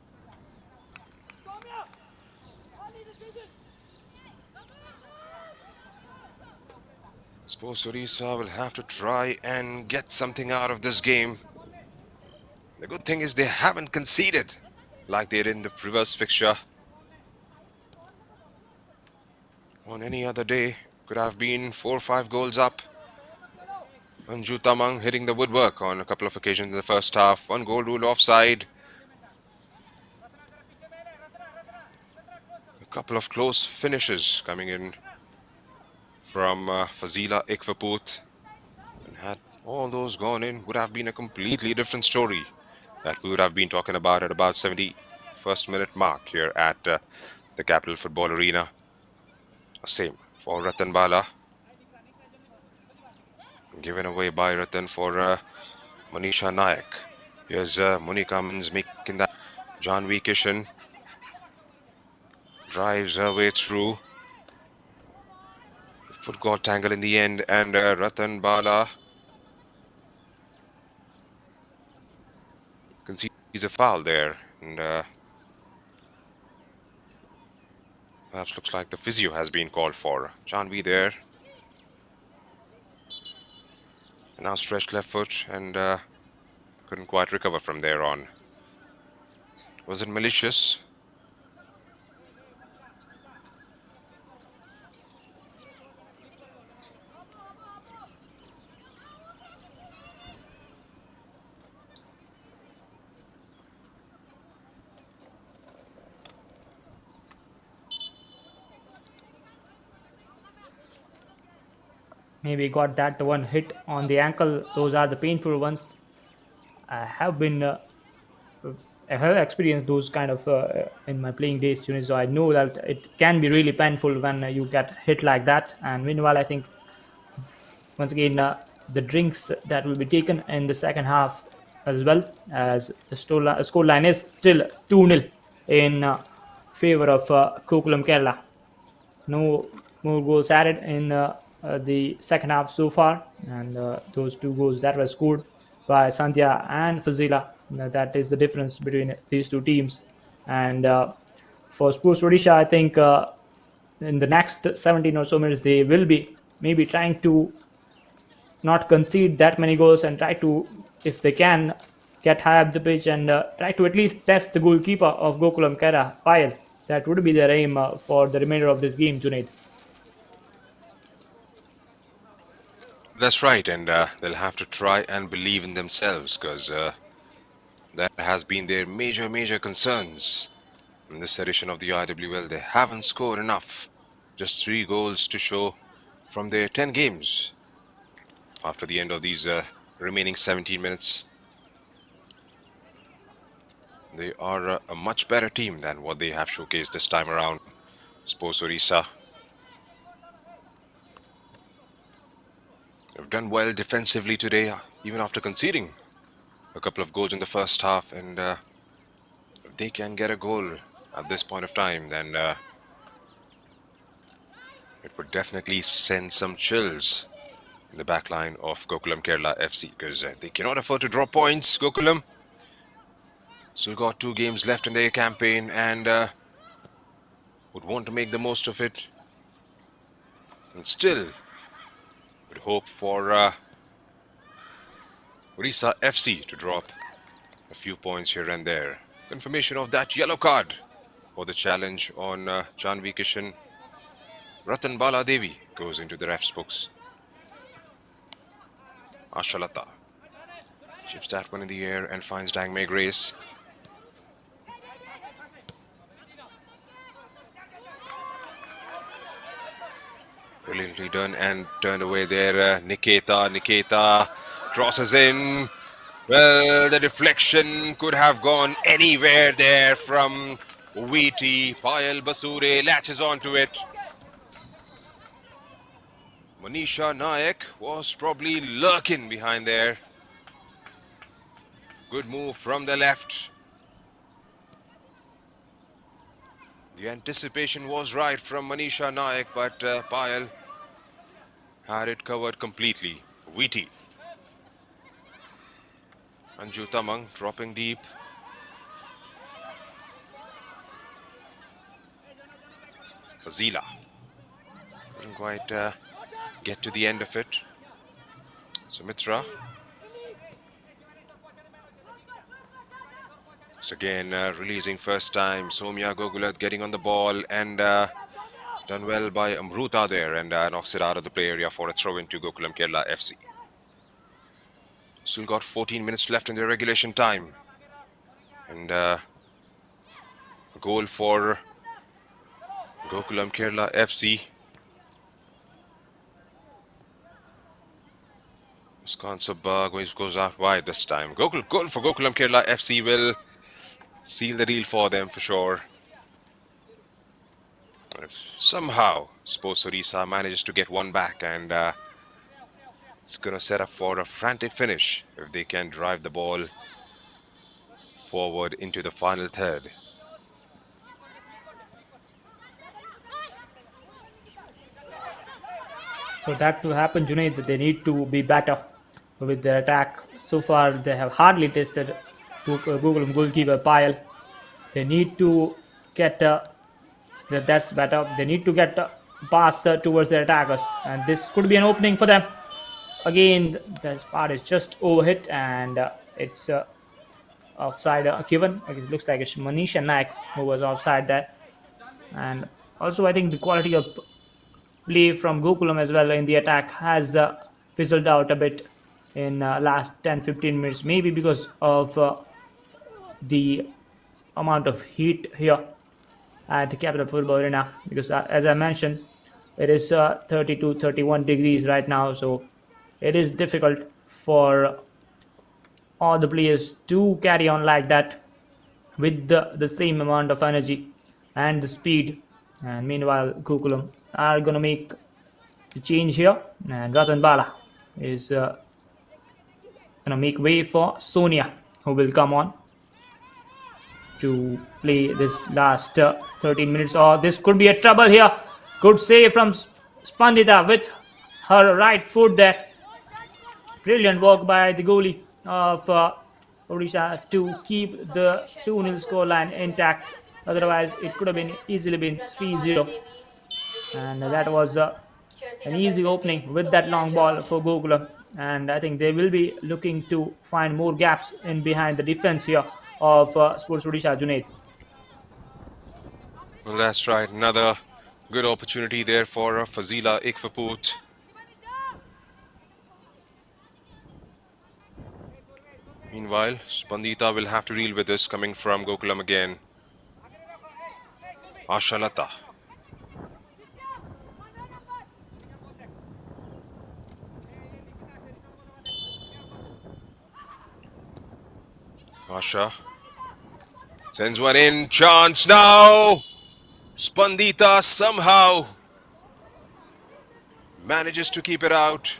Sports Odisha will have to try and get something out of this game. The good thing is they haven't conceded like they did in the previous fixture. On any other day, could have been 4 or 5 goals up. Anju Tamang hitting the woodwork on a couple of occasions in the first half. 1 goal rule offside. A couple of close finishes coming in from Fazila Ikwaput. And had all those gone in, would have been a completely different story that we would have been talking about at about 71st minute mark here at the Capital Football Arena. Same for Ratan Bala. Given away by Ratan for Manisha Nayak. Here's Monika Mins making that. Janvi Kishan drives her way through. The foot got tangled in the end, and Ratan Bala concedes a foul there. And perhaps looks like the physio has been called for. Janvi there. Now stretched left foot and couldn't quite recover from there on. Was it malicious? Maybe got that one hit on the ankle. Those are the painful ones. I have been I have experienced those kind of in my playing days, so I know that it can be really painful when you get hit like that. And meanwhile, I think once again the drinks that will be taken in the second half, as well as the score line is still 2-0 in favor of Gokulam Kerala. No more goals added in the second half so far, and those 2 goals that were scored by Sandhya and Fazila, that is the difference between these 2 teams. And for Sports Odisha, I think in the next 17 or so minutes they will be maybe trying to not concede that many goals and try to, if they can, get high up the pitch and try to at least test the goalkeeper of Gokulam Kerala, Payal. That would be their aim for the remainder of this game, Junaid. That's right, and they'll have to try and believe in themselves, because that has been their major concerns in this edition of the IWL. They haven't scored enough. Just 3 goals to show from their 10 games after the end of these remaining 17 minutes. They are a much better team than what they have showcased this time around. Sports Odisha. done well defensively today, even after conceding a couple of goals in the first half. And if they can get a goal at this point of time, then it would definitely send some chills in the back line of Gokulam Kerala FC, because they cannot afford to drop points. Gokulam still got 2 games left in their campaign and would want to make the most of it, and still would hope for Odisha FC to drop a few points here and there. Confirmation of that yellow card for the challenge on Janvi Kishan. Ratan Bala Devi goes into the ref's books. Ashalata chips that one in the air and finds Dangmei Grace. Brilliantly done and turned away there. Niketa crosses in. Well, the deflection could have gone anywhere there from Wheaty. Payal Basure latches onto it. Manisha Nayak was probably lurking behind there. Good move from the left. The anticipation was right from Manisha Nayak, but Payal had it covered completely. Wheaty. Anju Tamang dropping deep. Fazila couldn't quite get to the end of it. Sumitra. So again, releasing first time. Somya Gogulat getting on the ball and done well by Amruta there, and knocks it out of the play area for a throw into Gokulam Kerala FC. Still got 14 minutes left in the regulation time. And a goal for Gokulam Kerala FC. Muskan Subba goes out wide this time. Goal for Gokulam Kerala FC will seal the deal for them for sure. If somehow Sports Odisha manages to get one back, and it's going to set up for a frantic finish if they can drive the ball forward into the final third. For that to happen, Junaid, they need to be better with their attack. So far, they have hardly tested Google goalkeeper Payal. They need to get that's better. They need to get pass towards their attackers, and this could be an opening for them. Again, this part is just overhit, and it's offside given. It looks like it's Manisha Naik who was offside there. And also, I think the quality of play from Gokulam as well in the attack has fizzled out a bit in last 10-15 minutes, maybe because of the amount of heat here at the Capital Football Arena, because as I mentioned, it is 32-31 degrees right now, so it is difficult for all the players to carry on like that with the same amount of energy and the speed. And meanwhile, Gokulam are going to make the change here, and Ratan Bala is going to make way for Sonia, who will come on to play this last 13 minutes. Oh, this could be a trouble here. Good save from Spandita with her right foot there. Brilliant work by the goalie of Odisha to keep the 2-0 scoreline intact. Otherwise, it could have been easily been 3-0. And that was an easy opening with that long ball for Gokulam. And I think they will be looking to find more gaps in behind the defense here of Sports Odisha, Junaid. Well, that's right. Another good opportunity there for Fazila Ikvaput. Meanwhile, Spandita will have to deal with this coming from Gokulam again. Ashalata. Asha sends one in. Chance now. Spandita somehow manages to keep it out.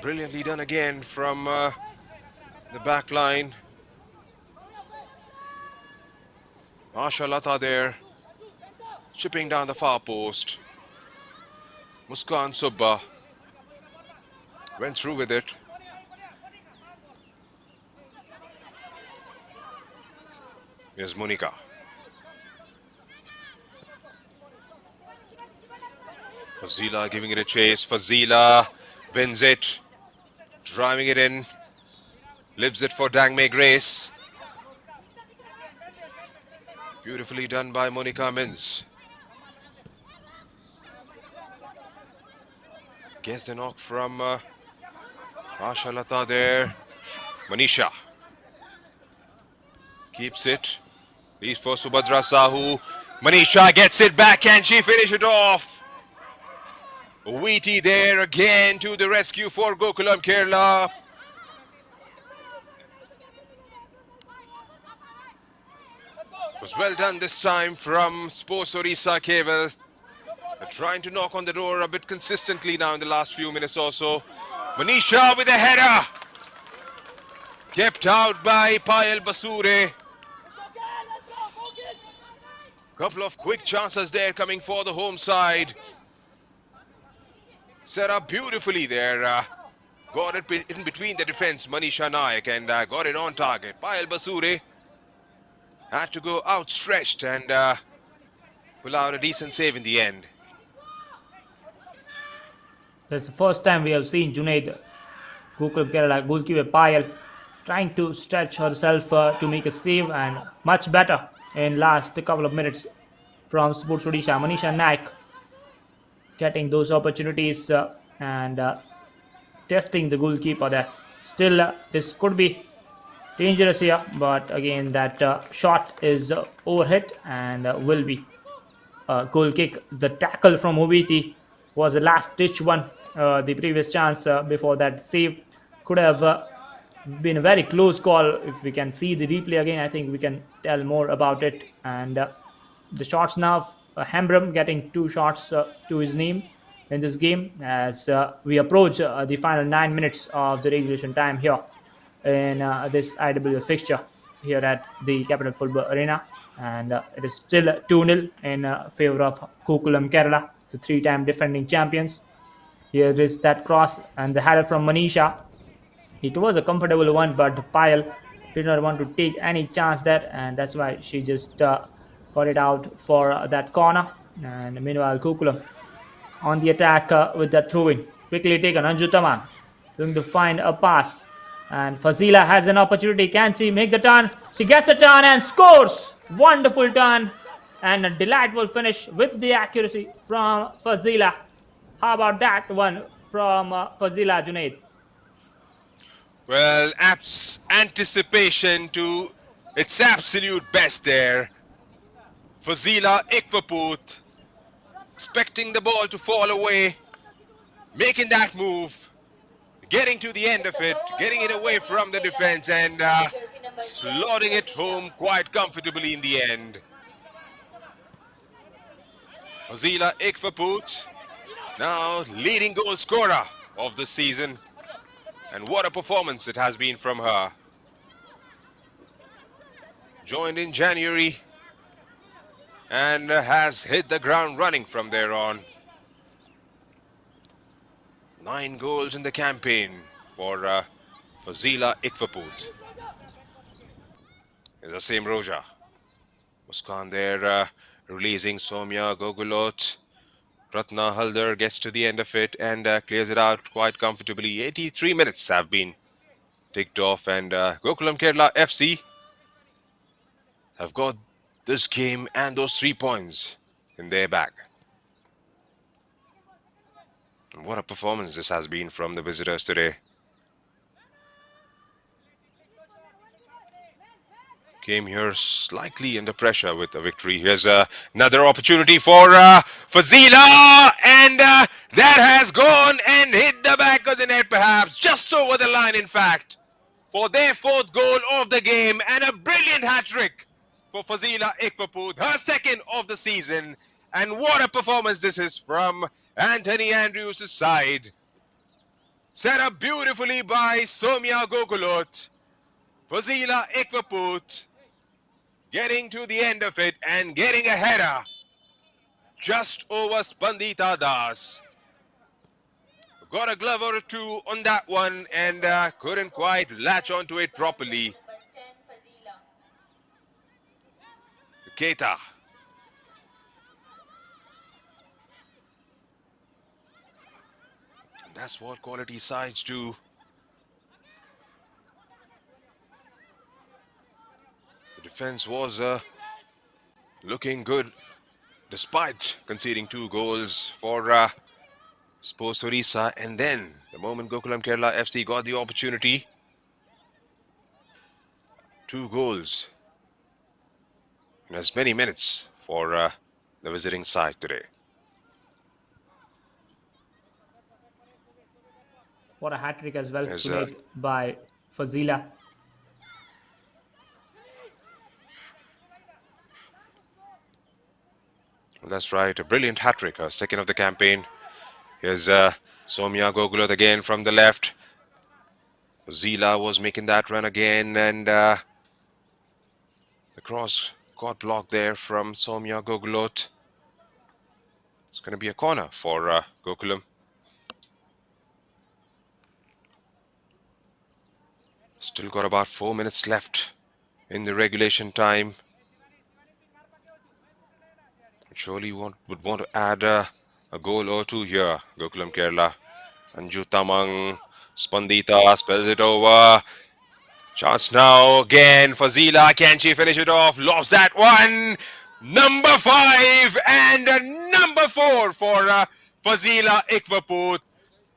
Brilliantly done again from the back line. Asha Lata there, chipping down the far post. Muskan Subba went through with it. Here's Monica. Fazila giving it a chase. Fazila wins it, driving it in, lives it for Dangme Grace. Beautifully done by Monica Mins. Gets the knock from Asha Lata there. Manisha keeps it. Leaves for Subhadra Sahu. Manisha gets it back. Can she finish it off? Wheaty there again to the rescue for Gokulam Kerala. Was well done this time from Sports Odisha Keval. Trying to knock on the door a bit consistently now in the last few minutes or so. Manisha with a header. Kept out by Payal Basure. Couple of quick chances there coming for the home side. Set up beautifully there. Got it in between the defense, Manisha Nayak, and got it on target. Payal Basure had to go outstretched and pull out a decent save in the end. That's the first time we have seen Junaid, Gokulam Kerala goalkeeper Payal, trying to stretch herself to make a save, and much better in last couple of minutes from Sports Odisha. Manisha Naik getting those opportunities and testing the goalkeeper there. Still, this could be dangerous here, but again that shot is overhit and will be a goal kick. The tackle from Obiti was a last ditch one. The previous chance before that save could have been a very close call. If we can see the replay again, I think we can tell more about it. And the shots now, Hembram getting 2 shots to his name in this game as we approach the final 9 minutes of the regulation time here in this IWL fixture here at the Capital Football Arena. And it is still 2-0 in favor of Gokulam Kerala, the 3-time defending champions. Here is that cross and the header from Manisha. It was a comfortable one, but Payal did not want to take any chance there, and that's why she just got it out for that corner. And meanwhile, Gokulam on the attack with that throw-in. Quickly taken, Anjutaman going to find a pass. And Fazila has an opportunity. Can she make the turn? She gets the turn and scores! Wonderful turn and a delightful finish with the accuracy from Fazila. How about that one from Fazila, Junaid? Well, anticipation to its absolute best there. Fazila Ikwaput expecting the ball to fall away, making that move, getting to the end of it, getting it away from the defense and slotting it home quite comfortably in the end. Fazila Ikwaput, now leading goal scorer of the season. And what a performance it has been from her. Joined in January and has hit the ground running from there on. 9 goals in the campaign for Fazila Ikwaput. There's the same Roja. Muskan there releasing Somya Gogulot. Ratna Haldar gets to the end of it and clears it out quite comfortably. 83 minutes have been ticked off and Gokulam Kerala FC have got this game and those 3 points in their bag. And what a performance this has been from the visitors today. Came here slightly under pressure with a victory. Here's another opportunity for Fazila, and that has gone and hit the back of the net, perhaps just over the line, in fact, for their 4th goal of the game, and a brilliant hat-trick for Fazila Ikwaput, her 2nd of the season. And what a performance this is from Anthony Andrews' side. Set up beautifully by Somya Gokulot. Fazila Ikwaput getting to the end of it and getting a header just over Spandita Das. Got a glove or two on that one and couldn't quite latch onto it properly. Keita. And that's what quality sides do. The defense was looking good despite conceding 2 goals for Sports Odisha. And then the moment Gokulam Kerala FC got the opportunity, 2 goals in as many minutes for the visiting side today. What a hat trick as well, There's, Junaid, by Fazila. That's right, a brilliant hat trick, a second of the campaign. Here's Somya Gogulat again from the left. Zila was making that run again, and the cross got blocked there from Somya Gogulat. It's going to be a corner for Gokulam. Still got about 4 minutes left in the regulation time. Surely would want to add a goal or two here, Gokulam Kerala. Anju Tamang, Spandita spells it over. Chance now again for Zila. Can she finish it off? Lobs that one. Number 5 and number 4 for Fazila Ikwaput.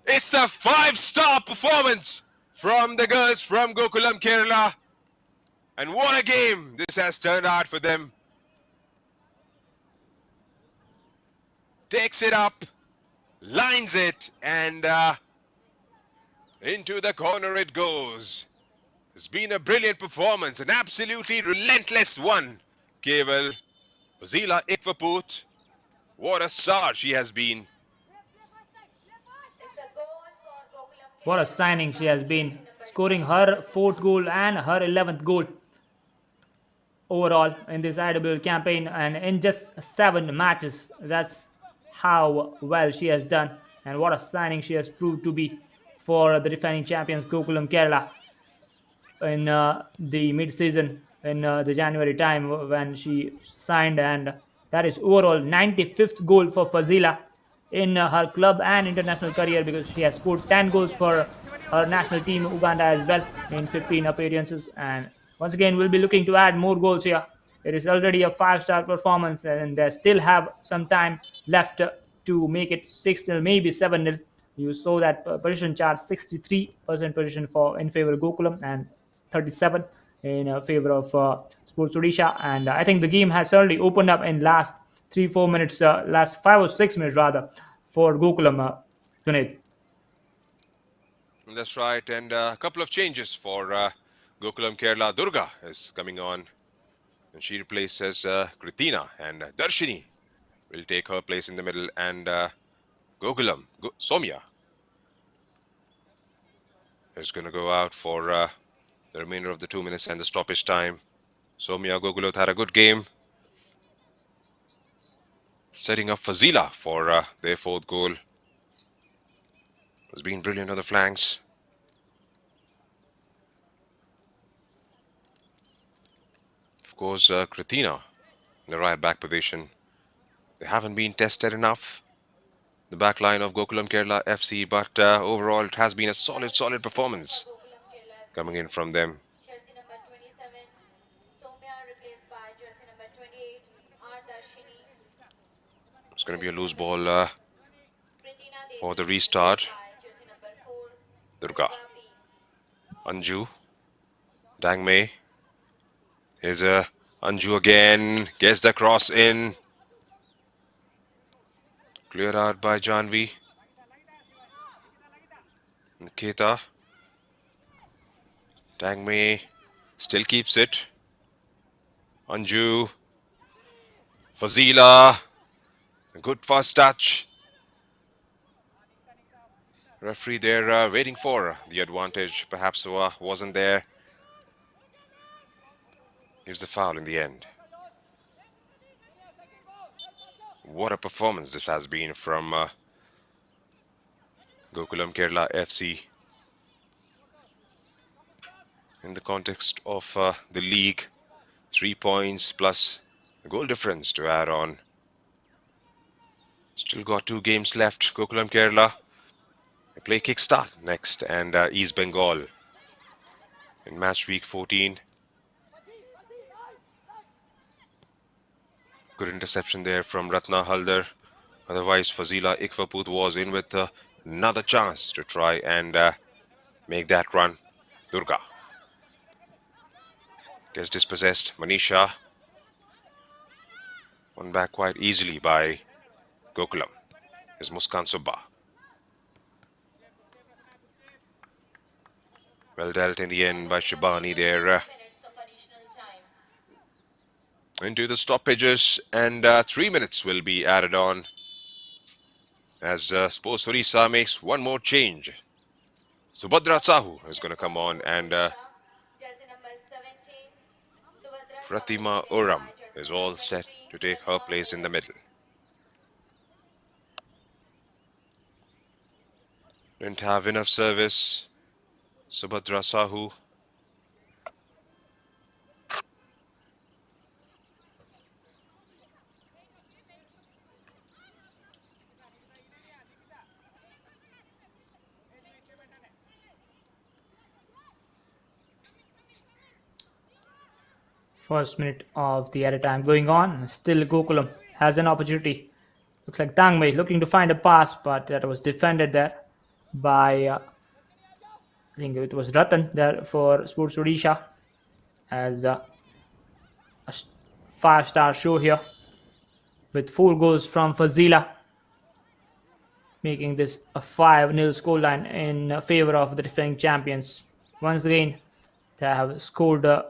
It's a 5-star performance from the girls from Gokulam Kerala. And what a game this has turned out for them. Takes it up, lines it, and into the corner it goes. It's been a brilliant performance, an absolutely relentless one. Keval, Fazila Ikwaput, what a star she has been. What a signing she has been, scoring her 4th goal and her 11th goal overall in this IWL campaign, and in just 7 matches. That's how well she has done, and what a signing she has proved to be for the defending champions Gokulam Kerala in the mid-season in the January time when she signed, and that is overall 95th goal for Fazila in her club and international career, because she has scored 10 goals for her national team Uganda as well in 15 appearances. And once again, we'll be looking to add more goals here. It is already a 5-star performance, and they still have some time left to make it 6-0, maybe 7-0. You saw that position chart: 63% position for in favor of Gokulam and 37 in favor of Sports Odisha. And I think the game has certainly opened up in last 3-4 minutes, last 5 or 6 minutes rather, for Gokulam. Junaid. That's right, and a couple of changes for Gokulam Kerala. Durga is coming on, and she replaces Kritina, and Darshini will take her place in the middle, and Gokulam, Somya is going to go out for the remainder of the 2 minutes and the stoppage time. Somya Gokulat had a good game, setting up Fazila for their 4th goal. Has been brilliant on the flanks. Of course, Kritina in the right back position. They haven't been tested enough, the back line of Gokulam Kerala FC, but overall it has been a solid performance coming in from them. It's going to be a loose ball for the restart. Durga, Anju, Dangmei. Here's Anju again, gets the cross in. Cleared out by Janvi. Nikita. Dangmei still keeps it. Anju. Fazila. A good first touch. Referee there waiting for the advantage. Perhaps wasn't there. Gives the foul in the end. What a performance this has been from Gokulam Kerala FC in the context of the league. 3 points plus the goal difference to add on. Still got 2 games left. Gokulam Kerala. They play Kickstart next and East Bengal in match week 14. Good interception there from Ratna Haldar. Otherwise, Fazila Ikvaput was in with another chance to try and make that run. Durga gets dispossessed. Manisha won back quite easily by Gokulam. Is Muskan Subba. Well dealt in the end by Shibani there. Into the stoppages, and 3 minutes will be added on as Sports Odisha makes one more change. Subhadra Sahu is going to come on, and Pratima Oram is all set to take her place in the middle. Didn't have enough service. Subhadra Sahu. First minute of the added time going on. Still Gokulam has an opportunity. Looks like Tangmei looking to find a pass, but that was defended there by I think it was Ratan there for Sports Odisha as a 5-star show here with 4 goals from Fazila, making this a 5-0 scoreline in favor of the defending champions. Once again, they have scored a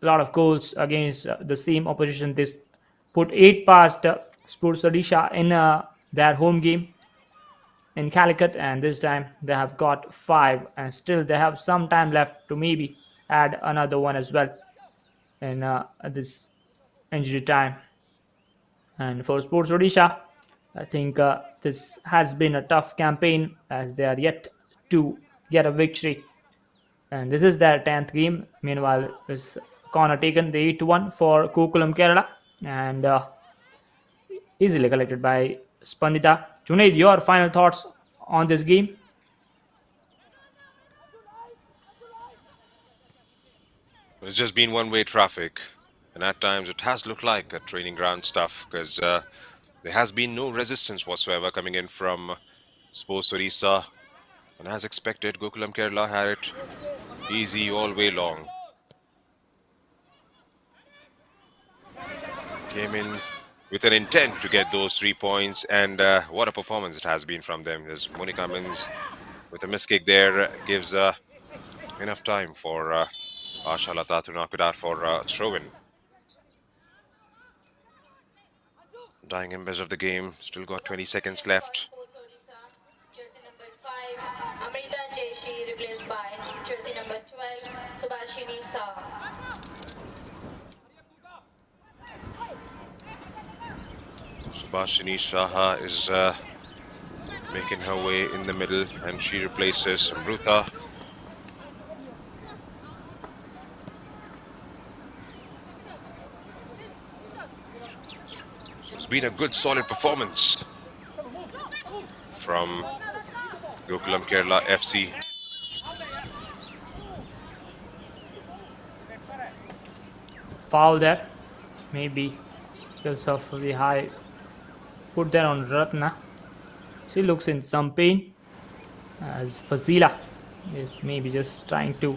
lot of goals against the same opposition. They put 8 past Sports Odisha in their home game in Calicut, and this time they have got 5, and still they have some time left to maybe add another one as well in this injury time. And for Sports Odisha, I think this has been a tough campaign as they are yet to get a victory, and this is their 10th game. Meanwhile, this corner taken the 8-1 for Gokulam Kerala, and easily collected by Spandita. Junaid, your final thoughts on this game? It's just been one-way traffic, and at times it has looked like a training ground stuff because there has been no resistance whatsoever coming in from Sports Odisha. And as expected, Gokulam Kerala had it easy all way long. Came in with an intent to get those 3 points, and what a performance it has been from them. There's Monica Mins with a miss kick there, gives enough time for Asha Lata to knock it out for throw-in. Dying embers of the game, still got 20 seconds left. Jersey number 5, Amrita Jeshi replaced by jersey number 12, Subhashini Saha. Subhashini Saha is making her way in the middle, and she replaces Amruta. It's been a good solid performance from Gokulam Kerala FC. Foul there, maybe because of the high put there on Ratna. She looks in some pain as Fazila is maybe just trying to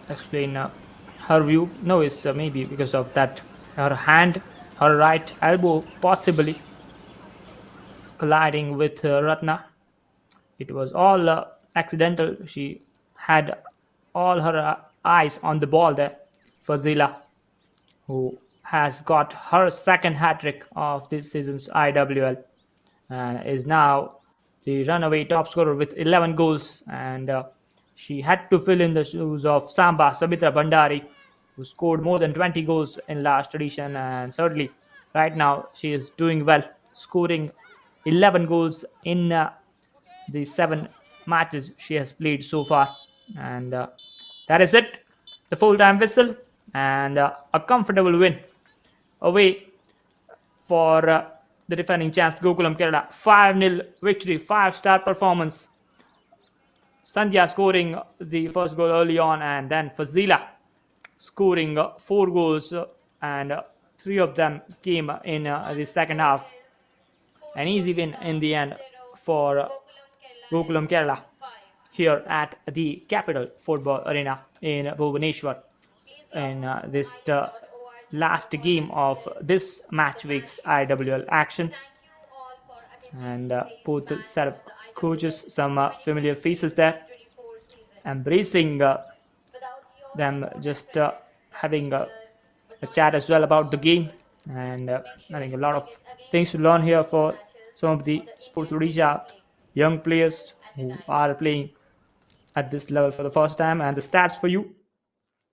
explain her view. No, it's maybe because of that her hand, her right elbow possibly colliding with Ratna. It was all accidental. She had all her eyes on the ball there. Fazila, who has got her second hat trick of this season's IWL, and is now the runaway top scorer with 11 goals, and she had to fill in the shoes of Samba Sabitra Bandari, who scored more than 20 goals in last edition, and certainly right now she is doing well, scoring 11 goals in the 7 matches she has played so far. And that is it, the full-time whistle, and a comfortable win away for the defending champs Gokulam Kerala. 5-0 victory, 5-star performance. Sandhya scoring the first goal early on, and then Fazila scoring 4 goals, and 3 of them came in the second half. An easy win in the end for Gokulam Kerala here at the Capital Football Arena in Bhubaneswar in this last game of this match week's IWL action. And both set of coaches, some familiar faces there, embracing them, just having a chat as well about the game. And I think a lot of things to learn here for some of the Sports Odisha young players who are playing at this level for the first time. And the stats for you,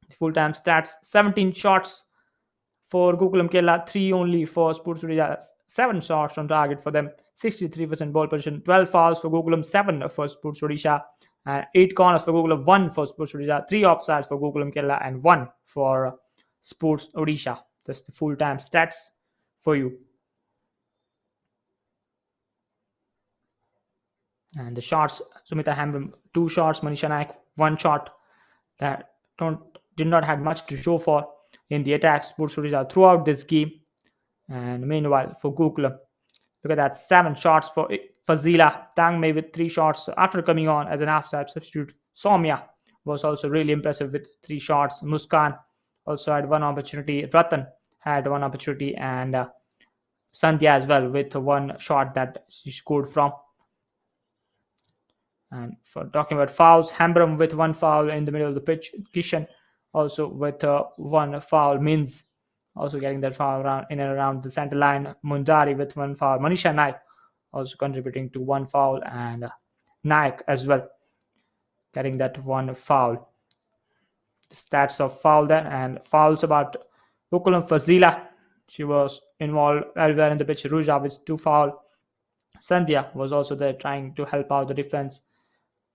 the full-time stats: 17 shots for Gokulam Kerala, 3 only for Sports Odisha, 7 shots on target for them, 63% ball position, 12 fouls for Gokulam, 7 for Sports Odisha, and 8 corners for Gokulam, 1 for Sports Odisha, 3 offsides for Gokulam Kerala, and 1 for Sports Odisha. That's the full-time stats for you. And the shots: Sumita Hambram 2 shots, Manisha Naik 1 shot. That did not have much to show for in the attack Sports Odisha throughout this game. And meanwhile for Gokulam, look at that, 7 shots for Fazila Tangme with 3 shots after coming on as an half-side substitute. Soumya was also really impressive with 3 shots. Muskan also had 1 opportunity. Ratan had 1 opportunity, and Sandhya as well with 1 shot that she scored from. And for talking about fouls, Hambram with 1 foul in the middle of the pitch. Kishan also with 1 foul. Mins also getting that foul around in and around the center line. Mundari with 1 foul. Manisha Naik also contributing to 1 foul, and Naik as well getting that 1 foul. The stats of foul there, and fouls about Gokulam: Fazila, she was involved everywhere in the pitch. Ruja with 2 foul. Sandhya was also there trying to help out the defense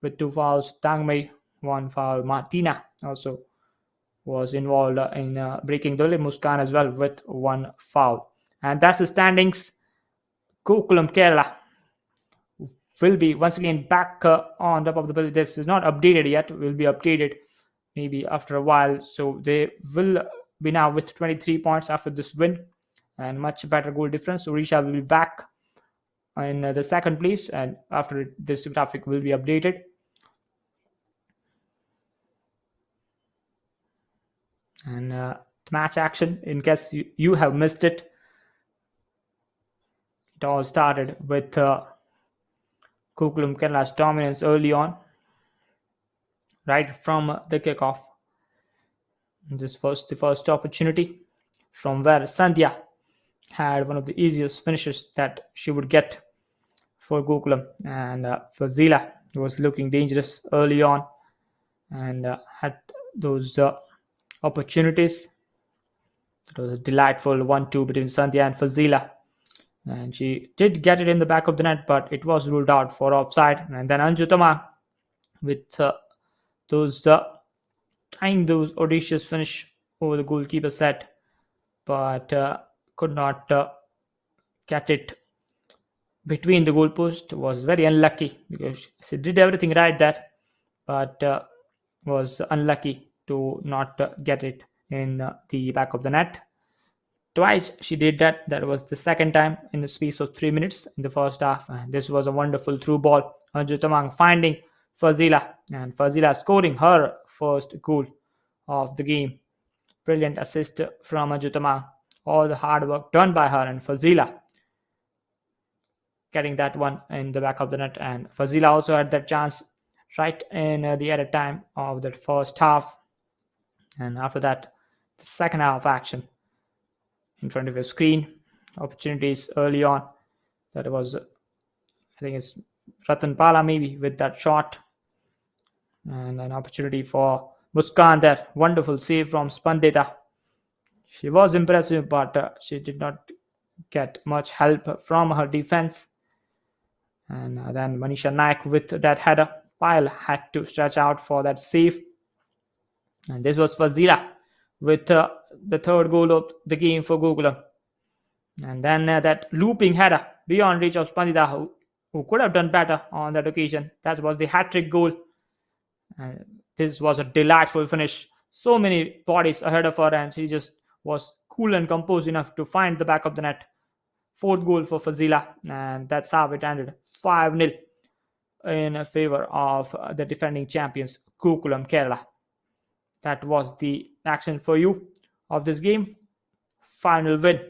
with 2 fouls. Tangmei 1 foul. Martina also was involved in breaking the limb. Muskan as well with 1 foul. And that's the standings. Gokulam Kerala will be once again back on top of the bill. This is not updated yet. Will be updated maybe after a while. So they will be now with 23 points after this win and much better goal difference. Odisha will be back in the second place, and after this graphic will be updated. And the match action, in case you have missed it, it all started with Gokulam Kerala's dominance early on, right from the kickoff. This was the first opportunity from where Sandhya had one of the easiest finishes that she would get for Gokulam, and Fazila was looking dangerous early on and had those opportunities. It was a delightful 1-2 between Sandhya and Fazila, and she did get it in the back of the net, but it was ruled out for offside. And then Anjutama with those trying those audacious finish over the goalkeeper set, but could not get it between the goalpost. Was very unlucky because she did everything right there, but was unlucky to not get it in the back of the net. Twice she did that. That was the second time in the space of 3 minutes in the first half. And this was a wonderful through ball. Anju Tamang finding Fazila, and Fazila scoring her first goal of the game. Brilliant assist from Anju Tamang. All the hard work done by her, and Fazila getting that one in the back of the net. And Fazila also had that chance right in the added time of the first half. And after that, the second half action in front of your screen, opportunities early on. That was, I think it's Ratan maybe with that shot. And an opportunity for Muskan there. Wonderful save from Spandita. She was impressive, but she did not get much help from her defense. And then Manisha Naik with that header. Pyle had to stretch out for that save. And this was Fazila with the third goal of the game for Gokulam. And then that looping header beyond reach of Spandita, who could have done better on that occasion. That was the hat-trick goal. And this was a delightful finish. So many bodies ahead of her, and she just was cool and composed enough to find the back of the net. Fourth goal for Fazila, and that's how it ended 5-0 in favor of the defending champions, Gokulam Kerala. That was the action for you of this game. Final win,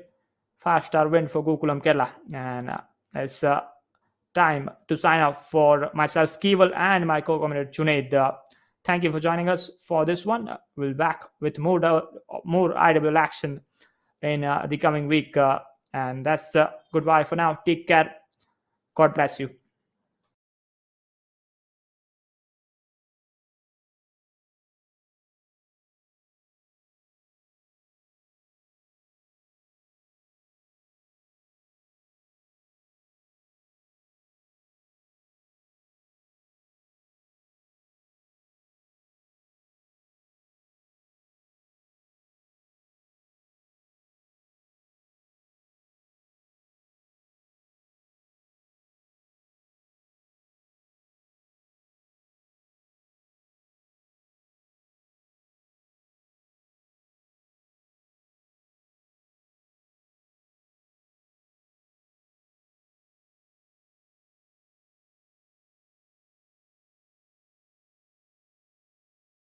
5-star win for Gokulam Kerala. And it's time to sign off for myself, Keval, and my co-commentator, Junaid. Thank you for joining us for this one. We'll be back with more IWL action in the coming week. And that's goodbye for now. Take care. God bless you.